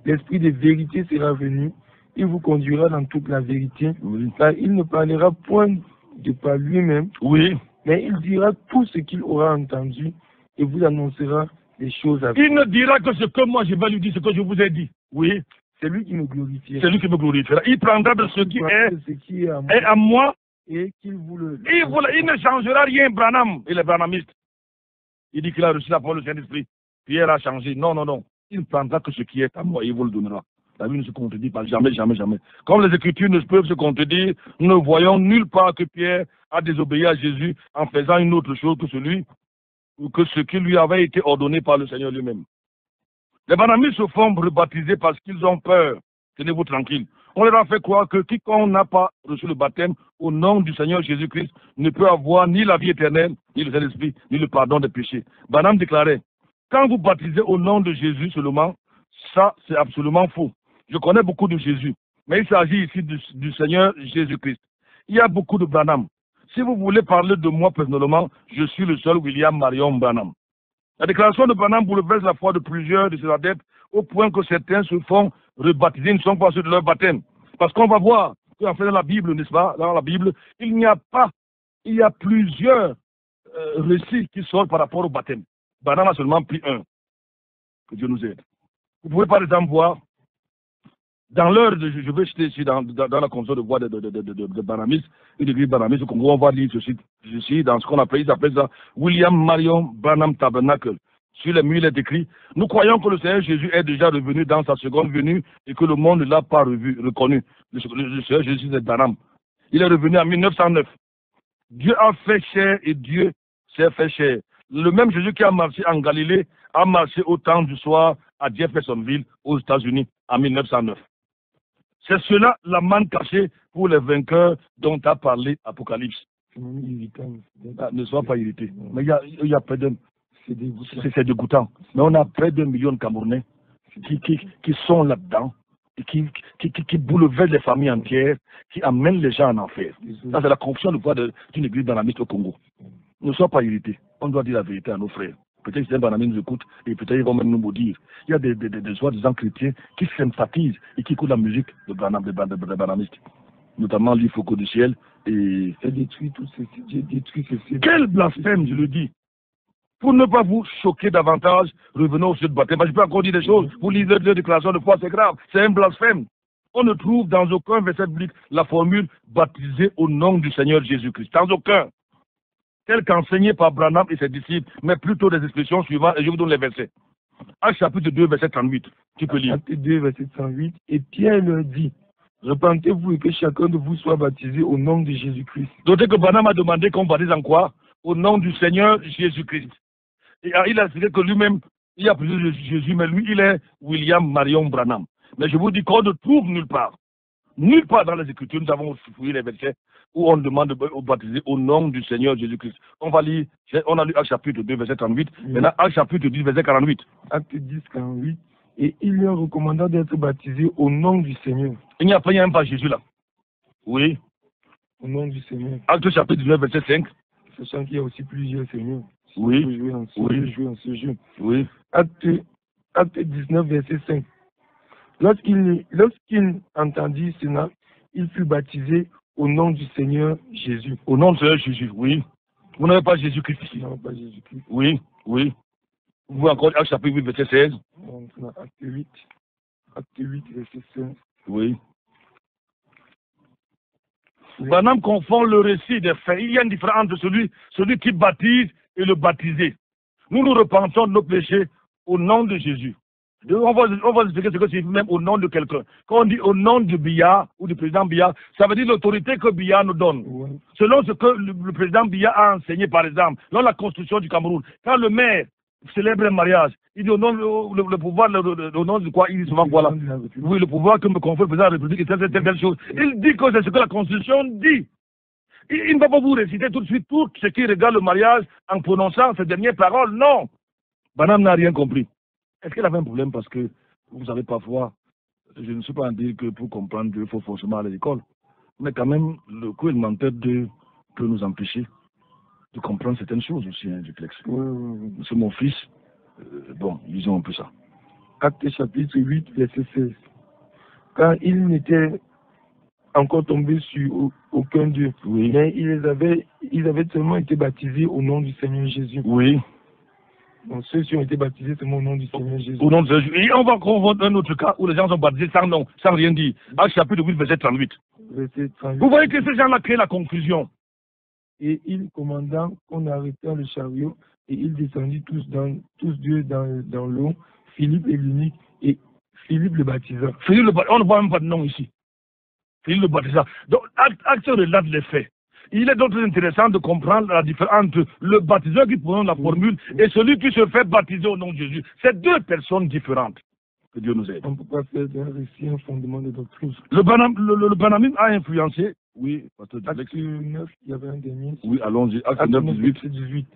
l'esprit de vérité sera venu, il vous conduira dans toute la vérité,
Oui.
car il ne parlera point de par lui-même,
Oui.
mais il dira tout ce qu'il aura entendu et vous annoncera des choses à venir.
Il ne dira que ce que moi je vais lui dire, ce que je vous ai dit. Oui.
C'est lui qui me glorifiera.
C'est lui qui me glorifiera. Il prendra de ce qui est à moi
et qu'il vous le...
Il ne changera rien, Branham. Il est branhamiste. Il dit qu'il a reçu la parole du Saint-Esprit. Pierre a changé. Non, non, non. Il ne prendra que ce qui est à moi et il vous le donnera. La Bible ne se contredit pas. Jamais, jamais, jamais. Comme les Écritures ne peuvent se contredire, nous ne voyons nulle part que Pierre a désobéi à Jésus en faisant une autre chose que ce qui lui avait été ordonné par le Seigneur lui-même. Les branhamistes se font rebaptiser parce qu'ils ont peur. Tenez-vous tranquille. On leur a fait croire que quiconque n'a pas reçu le baptême au nom du Seigneur Jésus-Christ ne peut avoir ni la vie éternelle, ni le Saint-Esprit, ni le pardon des péchés. Branham déclarait, quand vous baptisez au nom de Jésus seulement, ça c'est absolument faux. Je connais beaucoup de Jésus, mais il s'agit ici du Seigneur Jésus-Christ. Il y a beaucoup de Branham. Si vous voulez parler de moi personnellement, je suis le seul William Marion Branham. La déclaration de Branham bouleverse la foi de plusieurs de ses adeptes au point que certains se font rebaptiser, ils ne sont pas sûrs de leur baptême. Parce qu'on va voir qu'en fait dans la Bible, n'est-ce pas, dans la Bible, il y a plusieurs récits qui sortent par rapport au baptême. Branham a seulement pris un. Que Dieu nous aide. Vous pouvez par exemple voir, dans l'heure de, je vais citer ici dans la console de voix de Branhamistes, une église Branhamiste au Congo, on va lire ceci dans ce qu'on appelle, ils appellent ça William Marion Branham Tabernacle. Sur les murs, il est écrit, nous croyons que le Seigneur Jésus est déjà revenu dans sa seconde venue et que le monde ne l'a pas reconnu. Le Seigneur Jésus est Branham. Il est revenu en 1909. Dieu a fait chair et Dieu s'est fait chair. Le même Jésus qui a marché en Galilée a marché au temps du soir à Jeffersonville, aux États-Unis, en 1909. C'est cela la manne cachée pour les vainqueurs dont a parlé Apocalypse. Ne sois pas irrité. Mais il y a près d'un. C'est dégoûtant. Mais on a près d'1 million de Camerounais qui sont là-dedans, et qui bouleversent les familles entières, qui amènent les gens en enfer. Ça, c'est la confusion de foi d'une église banamiste au Congo. Ne sois pas irrité. On doit dire la vérité à nos frères. Peut-être que ces banamistes nous écoutent et peut-être ils vont même nous maudire. Il y a des soi-disant chrétiens qui sympathisent et qui écoutent la musique de banamistes. Notamment l'Ifoko du ciel et...
J'ai détruit tout ceci. J'ai détruit ceci.
Quel blasphème, je le dis. Pour ne pas vous choquer davantage, revenons au sujet de baptême. Je peux encore dire des choses. Vous lisez les déclarations de foi, c'est grave. C'est un blasphème. On ne trouve dans aucun verset biblique la formule baptisé au nom du Seigneur Jésus-Christ. Dans aucun. Tel qu'enseigné par Branham et ses disciples, mais plutôt des expressions suivantes, et je vous donne les versets. Actes chapitre 2, verset 38. Tu peux lire.
Acte 2, verset 108. Et Pierre leur dit, repentez-vous et que chacun de vous soit baptisé au nom de Jésus-Christ.
Notez que Branham a demandé qu'on baptise en quoi? Au nom du Seigneur Jésus-Christ. Et il a expliqué que lui-même, il y a plusieurs Jésus, mais lui, il est William Marion Branham. Mais je vous dis qu'on ne trouve nulle part dans les Écritures, nous avons fouillé les versets où on demande de baptiser au nom du Seigneur Jésus-Christ. On va lire, on a lu Acte chapitre 2, verset 38, maintenant Acte chapitre 10, verset 48.
Acte 10, 48. Et il leur recommanda d'être baptisés au nom du Seigneur.
Il n'y a pas Jésus là. Oui.
Au nom du Seigneur.
Acte chapitre 19, verset 5.
Sachant qu'il y a aussi plusieurs seigneurs.
Oui.
Jouer en ce jeu.
Oui.
Acte 19, verset 5. Lorsqu'il entendit cela, il fut baptisé au nom du Seigneur Jésus.
Au nom du Seigneur Jésus, oui. Vous n'avez pas Jésus-Christ ici.
Non, pas Jésus-Christ.
Oui, oui. Vous voyez encore Acte chapitre 8, verset 16.
Acte 8, verset 16.
Oui. Branham confond le récit des faits. Il y a une différence entre celui qui baptise et le baptisé. Nous nous repentons de nos péchés au nom de Jésus. On va expliquer ce que c'est même au nom de quelqu'un. Quand on dit au nom du Biya ou du président Biya, ça veut dire l'autorité que Biya nous donne. Ouais. Selon ce que le président Biya a enseigné, par exemple, dans la constitution du Cameroun, quand le maire célèbre un mariage, il dit au nom le pouvoir, au nom de quoi il dit souvent voilà. Oui, le pouvoir que me confère le président de la République et telle chose. Il dit que c'est ce que la constitution dit. Il ne va pas vous réciter tout de suite tout ce qui regarde le mariage en prononçant ces dernières paroles. Non. Branham n'a rien compris. Est-ce qu'elle avait un problème parce que, vous savez, parfois, je ne suis pas en dire que pour comprendre Dieu, il faut forcément aller à l'école. Mais quand même, le cours élémentaire de peut nous empêcher de comprendre certaines choses aussi, hein, du texte.
Oui.
C'est mon fils. Bon, lisons un peu ça.
Acte chapitre 8, verset 16. Car ils n'étaient encore tombés sur aucun Dieu,
Oui.
mais ils avaient seulement été baptisés au nom du Seigneur Jésus.
Oui.
Donc ceux-ci ont été baptisés seulement au nom du Seigneur Jésus.
Au nom de Jésus. Et on va encore voir un autre cas où les gens sont baptisés sans nom, sans rien dire. Acte chapitre 8, verset 38.
Verset 38.
Vous voyez que ces gens-là créent la confusion.
Et il commanda qu'on arrêta le chariot, et ils descendit tous deux dans l'eau, Philippe et l'unique, et Philippe le baptisa.
Philippe le baptisa, on ne voit même pas de nom ici. Philippe le baptisa. Donc, acte relate les faits. Il est donc très intéressant de comprendre la différence entre le baptiseur qui prononce la formule et celui qui se fait baptiser au nom de Jésus. C'est deux personnes différentes. Que Dieu nous aide.
On ne peut pas faire d'un récit un fondement de doctrine.
Le banamisme a influencé. Oui,
Acte 9, il y avait un dernier.
Oui, allons-y. Acte 9, 18.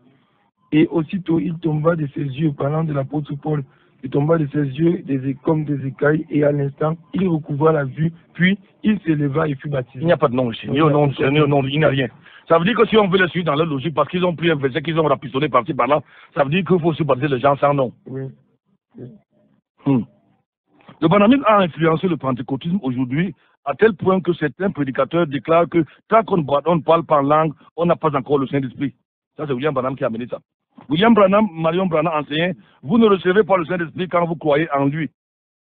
Et aussitôt, il tomba de ses yeux, parlant de l'apôtre Paul, il tomba de ses yeux comme des écailles, et à l'instant, il recouvra la vue, puis il s'éleva et fut baptisé.
Il n'y a pas de nom ici, ni au nom du Seigneur, il n'y a rien. Ça veut dire que si on veut les suivre dans leur logique, parce qu'ils ont pris un verset, qu'ils ont rapistonné par-ci par-là, ça veut dire qu'il faut se baptiser les gens sans nom.
Oui.
Le banamisme a influencé le pentecôtisme aujourd'hui, à tel point que certains prédicateurs déclarent que tant qu'on ne parle pas en langue, on n'a pas encore le Saint-Esprit. Ça, c'est William Branham qui a amené ça. Marion Branham enseignait, vous ne recevez pas le Saint-Esprit quand vous croyez en lui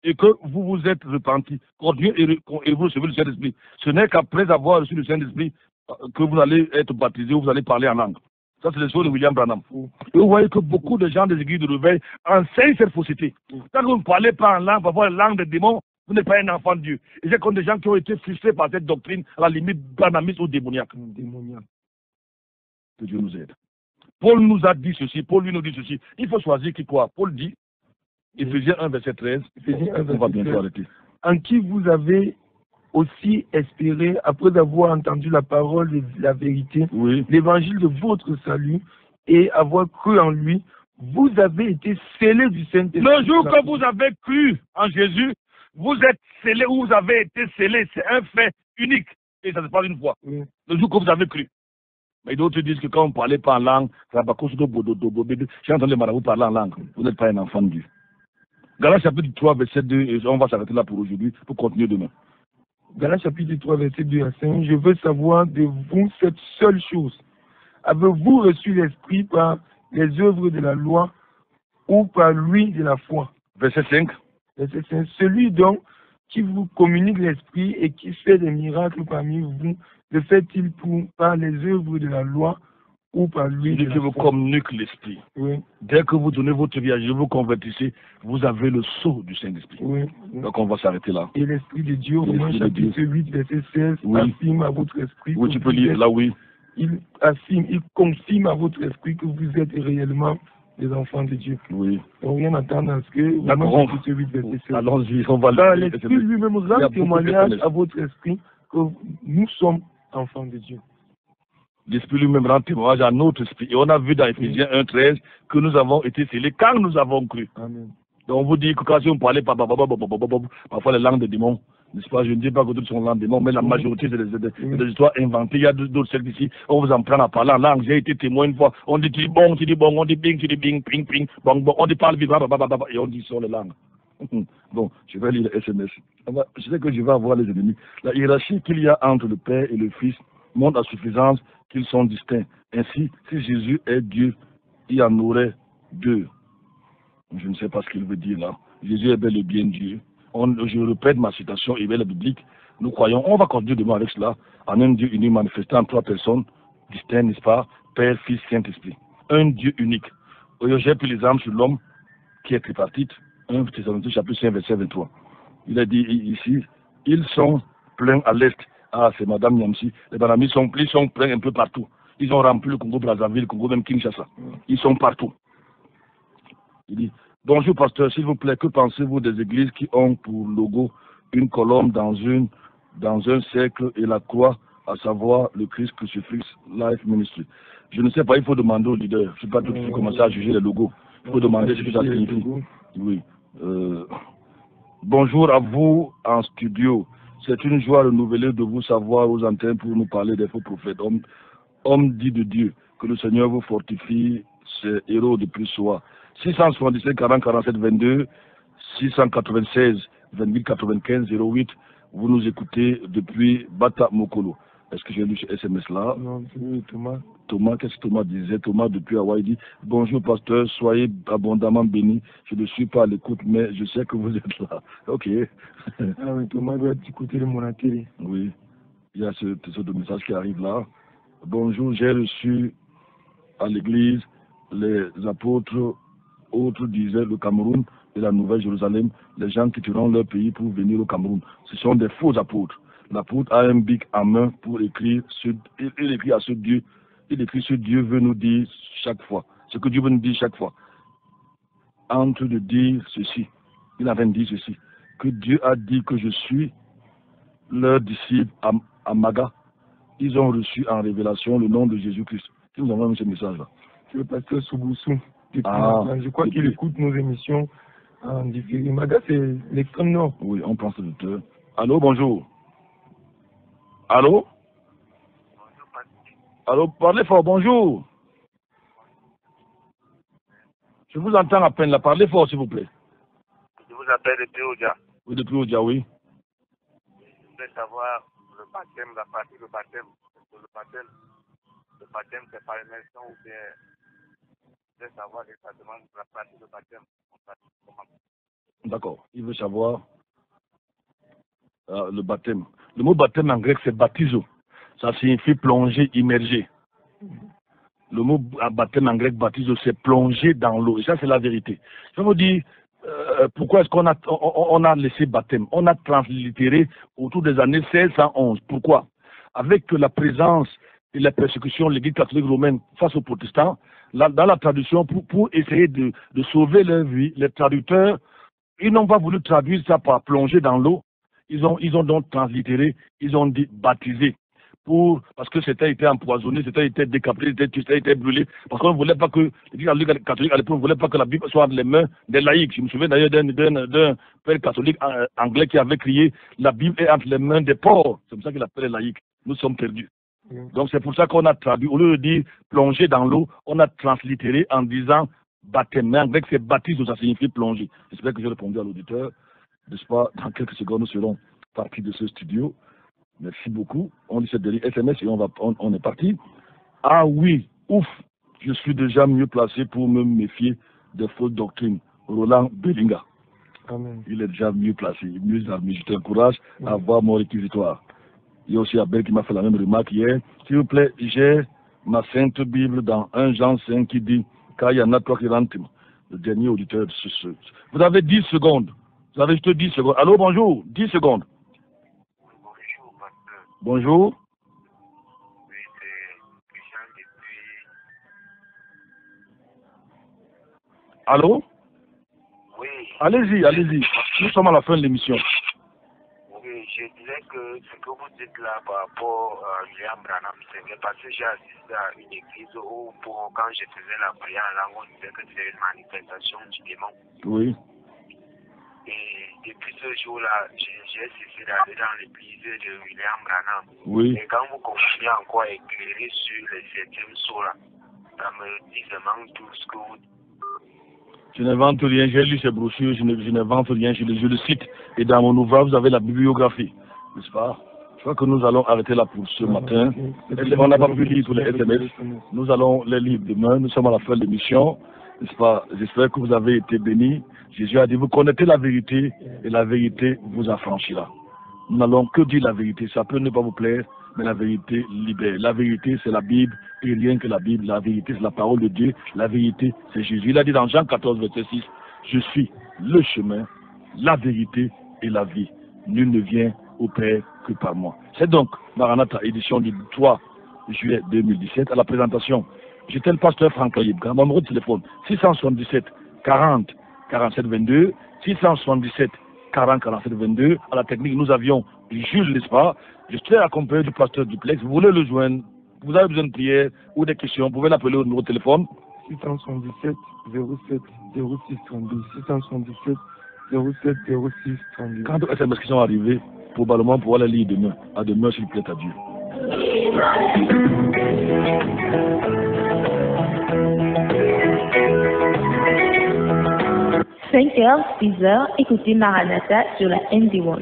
et que vous vous êtes repenti. Continuez et vous recevez le Saint-Esprit. Ce n'est qu'après avoir reçu le Saint-Esprit que vous allez être baptisé ou vous allez parler en langue. Ça, c'est le choix de William Branham. Et vous voyez que beaucoup de gens des églises de réveil enseignent cette fausseté. Quand vous ne parlez pas en langue, par rapport à la langue des démons, vous n'êtes pas un enfant de Dieu. Et j'ai comme des gens qui ont été frustrés par cette doctrine, à la limite branamiste ou démoniaque. Que Dieu nous aide. Paul nous a dit ceci, Paul lui nous dit ceci. Il faut choisir qui quoi. Paul dit, Éphésiens 1, verset 13, on va bientôt arrêter.
En qui vous avez aussi espéré, après avoir entendu la parole de la vérité, l'évangile de votre salut, et avoir cru en lui, vous avez été scellés du Saint-Esprit.
Le jour que vous avez cru en Jésus, vous êtes scellés ou vous avez été scellés. C'est un fait unique. Et ça se passe une fois. Le jour que vous avez cru. Mais d'autres disent que quand on ne parlait pas en langue, j'ai entendu les marabouts parler en langue. Vous n'êtes pas un enfant de Dieu. Galates chapitre 3, verset 2, et on va s'arrêter là pour aujourd'hui, pour continuer demain.
Galates chapitre 3, verset 2 à 5, je veux savoir de vous cette seule chose. Avez-vous reçu l'Esprit par les œuvres de la loi ou par lui de la foi?
Verset 5.
Verset 5. Celui donc qui vous communique l'Esprit et qui fait des miracles parmi vous, le fait-il par les œuvres de la loi ou par lui de la foi?
Celui qui vous communique l'Esprit.
Oui.
Dès que vous donnez votre vie à Dieu, vous convertissez, vous avez le sceau du Saint-Esprit.
Oui.
Donc on va s'arrêter là.
Et l'Esprit de Dieu, Romains chapitre 8, verset 16, affirme à votre esprit.
Oui, tu peux lire là, oui.
Il confirme à votre esprit que vous êtes réellement des enfants de Dieu.
Oui.
Donc rien attendre à ce que
Romains chapitre
8, verset 16.
Allons-y, on va lire.
L'Esprit lui-même rend témoignage à votre esprit que nous sommes enfants de Dieu.
L'Esprit lui-même rend témoignage à notre esprit. Et on a vu dans Éphésiens 1, 13 que nous avons été scellés quand nous avons cru.
Amen.
Donc on vous dit que quand on parlait parfois les langues des démons, n'est-ce pas? Je ne dis pas que toutes sont langues des démons, mais la majorité des histoires inventées. Il y a d'autres sectes ici. On vous en prend à parler en langue. J'ai été témoin une fois. On dit tu dis bon, on dit bing, tu dis bing, ping, ping, bon, on dit parle vite, et on dit sur les langues. Bon, je vais lire le SMS. Je sais que je vais avoir les ennemis. La hiérarchie qu'il y a entre le Père et le Fils montre à suffisance qu'ils sont distincts. Ainsi, si Jésus est Dieu, il y en aurait deux. Je ne sais pas ce qu'il veut dire là. Jésus est bel et bien Dieu. Je répète ma citation, il est biblique. Nous croyons, on va continuer demain avec cela, en un Dieu unique manifesté en trois personnes, distincts, n'est-ce pas? Père, Fils, Saint-Esprit. Un Dieu unique. J'ai pris l'exemple sur l'homme qui est tripartite. 1 Thessaloniciens chapitre 5, verset 23. Il a dit ici, ils sont pleins à l'est. Ah, c'est Madame Niamsi. Les Banamis sont pleins un peu partout. Ils ont rempli le Congo-Brazzaville, le Congo même Kinshasa. Ils sont partout. Il dit, bonjour pasteur, s'il vous plaît, que pensez-vous des églises qui ont pour logo une colonne dans un cercle et la croix, à savoir le Christ Crucifix Life Ministry? Je ne sais pas, il faut demander au leader. Je ne sais pas tout de suite commencer à juger les logos. Il faut demander ce que ça signifie. Oui. Bonjour à vous en studio. C'est une joie renouvelée de vous savoir aux antennes pour nous parler des faux prophètes. Homme dit de Dieu, que le Seigneur vous fortifie, c'est héros de plus soi. 677 40 47 22, 696 28 95 08. Vous nous écoutez depuis Bata Mokolo. Est-ce que j'ai lu ce SMS là?
Non, c'est Thomas.
Thomas, qu'est-ce que Thomas disait? Thomas depuis Hawaï dit: bonjour pasteur, soyez abondamment bénis. Je ne suis pas à l'écoute, mais je sais que vous êtes là. Ok.
Ah oui, Thomas doit être du côté de Monatélé.
Oui, il y a ce message qui arrive là. Bonjour, j'ai reçu à l'église les apôtres, autres disaient le Cameroun et la Nouvelle-Jérusalem, les gens quitteront leur pays pour venir au Cameroun. Ce sont des faux apôtres. L'apôtre a un bic en main pour écrire, il écrit à ce Dieu, il écrit ce Dieu veut nous dire chaque fois, ce que Dieu veut nous dire chaque fois. Entre de dire ceci, il avait dit ceci, que Dieu a dit que je suis leur disciple à Maga. Ils ont reçu en révélation le nom de Jésus-Christ. Ils nous envoient ce message-là.
C'est le pasteur Souboussou. Je crois qu'il écoute nos émissions en différé. Maga, c'est l'extrême nord.
Oui, on pense le docteur. Allô, bonjour. Allô? Allô, parlez fort, bonjour. Je vous entends à peine là, parlez fort s'il vous plaît.
Je vous appelle depuis Odia.
Oui, depuis Odia, oui.
Je voulais savoir le baptême, la partie du baptême. Le baptême, c'est par immersion ou bien. Je voulais savoir exactement la partie du baptême.
D'accord, il veut savoir le baptême. Le mot baptême en grec c'est baptizo. Ça signifie plonger, immerger. Le mot baptême en grec baptizo c'est plonger dans l'eau. Et ça c'est la vérité. Je vous dis, pourquoi est-ce qu'on a laissé baptême? On a translittéré autour des années 1611. Pourquoi? Avec la présence et la persécution de l'Église catholique romaine face aux protestants, dans la traduction, pour essayer de sauver leur vie, les traducteurs, ils n'ont pas voulu traduire ça par plonger dans l'eau. Ils ont donc translittéré, ils ont dit baptiser. Parce que c'était été empoisonné, c'était été décapité, c'était été brûlé. Parce qu'on ne voulait pas que l'Église catholique à l'époque ne voulait pas que la Bible soit dans les mains des laïcs. Je me souviens d'ailleurs d'un père catholique anglais qui avait crié: la Bible est entre les mains des pauvres. C'est pour ça qu'il appelle les laïcs. Nous sommes perdus. Donc c'est pour ça qu'on a traduit, au lieu de dire plonger dans l'eau, on a translittéré en disant baptême. Mais en grec c'est baptise, ça signifie plonger. J'espère que j'ai répondu à l'auditeur. N'est-ce pas? Dans quelques secondes, nous serons partis de ce studio. Merci beaucoup. On lit cette dernière SMS et on est parti. Ah oui, ouf, je suis déjà mieux placé pour me méfier des fausses doctrines. Roland Bellinga.
Amen.
Il est déjà mieux placé, mieux armé. Je t'encourage à voir mon réquisitoire. Il y a aussi Abel qui m'a fait la même remarque hier. S'il vous plaît, j'ai ma sainte Bible dans 1 Jean 5 qui dit: car il y en a toi qui rentrent. Le dernier auditeur de ce. Vous avez 10 secondes. Vous avez juste 10 secondes. Allô, bonjour. 10 secondes.
Bonjour, pasteur.
Bonjour.
Oui, c'est Christian depuis.
Allô?
Oui.
Allez-y. Nous sommes à la fin de l'émission.
Oui, je disais que ce que vous dites là par rapport à William Branham, c'est vrai parce que j'ai assisté à une église où, quand je faisais la prière en langue, on disait que c'est une manifestation du démon.
Oui.
Et depuis ce jour-là, j'ai cessé d'aller dans l'église de William Branham.
Oui.
Et quand vous continuez encore à éclairer sur les 7e sauts là, ça me dit vraiment tout ce que vous dites.
Je n'invente rien, j'ai lu ces brochures, je n'invente rien, je le cite. Et dans mon ouvrage, vous avez la bibliographie, n'est-ce pas? Je crois que nous allons arrêter là pour ce matin. On n'a pas pu lire tous les SMS. Nous allons les lire demain. Nous sommes à la fin de l'émission, n'est-ce pas? J'espère que vous avez été bénis. Jésus a dit: vous connaissez la vérité et la vérité vous affranchira. Nous n'allons que dire la vérité. Ça peut ne pas vous plaire, mais la vérité libère. La vérité, c'est la Bible et rien que la Bible. La vérité, c'est la parole de Dieu. La vérité, c'est Jésus. Il a dit dans Jean 14, verset 6, je suis le chemin, la vérité et la vie. Nul ne vient au Père que par moi. C'est donc Maranatha, édition du 3 juillet 2017, à la présentation. J'étais le pasteur Franck Ayibka. Mon numéro de téléphone, 677 40 47 22, 677 40 47 22. À la technique, nous avions Jules, n'est-ce pas? Je suis accompagné du pasteur Duplex. Vous voulez le joindre? Vous avez besoin de prière ou des questions? Vous pouvez l'appeler au numéro de téléphone
677 07 06 32. 677 07 06 32.
Quand les SMS qui sont arrivés, probablement pouvoir les lire demain. À demain, s'il plaît à Dieu.
5h, 6h, écoutez Maranatha sur la ND1.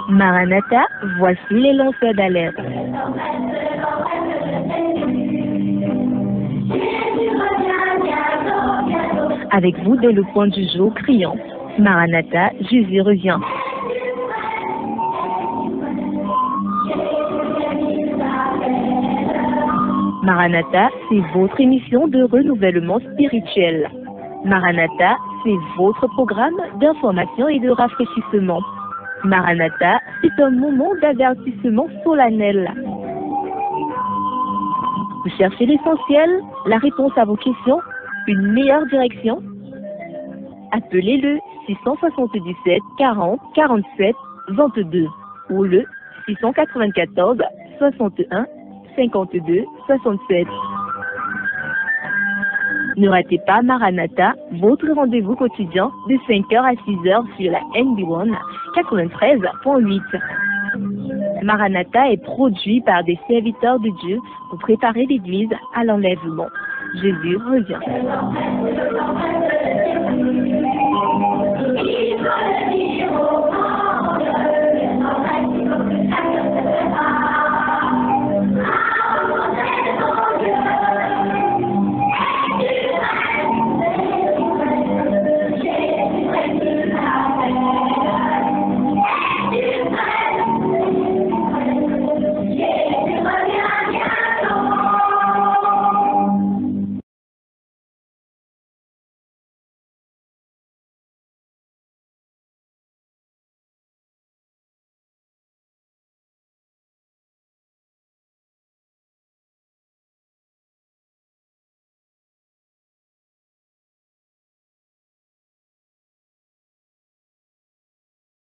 Maranatha, voici les lanceurs d'alerte. Avec vous dès le point du jour criant. Maranatha, Jésus revient. Maranatha, c'est votre émission de renouvellement spirituel. Maranatha, c'est votre programme d'information et de rafraîchissement. Maranatha, c'est un moment d'avertissement solennel. Vous cherchez l'essentiel, la réponse à vos questions, une meilleure direction? Appelez le 677 40 47 22 ou le 694 61 52 67. Ne ratez pas Maranatha, votre rendez-vous quotidien de 5h à 6h sur la NB1 93.8. Maranatha est produit par des serviteurs de Dieu pour préparer l'Église à l'enlèvement. Jésus revient.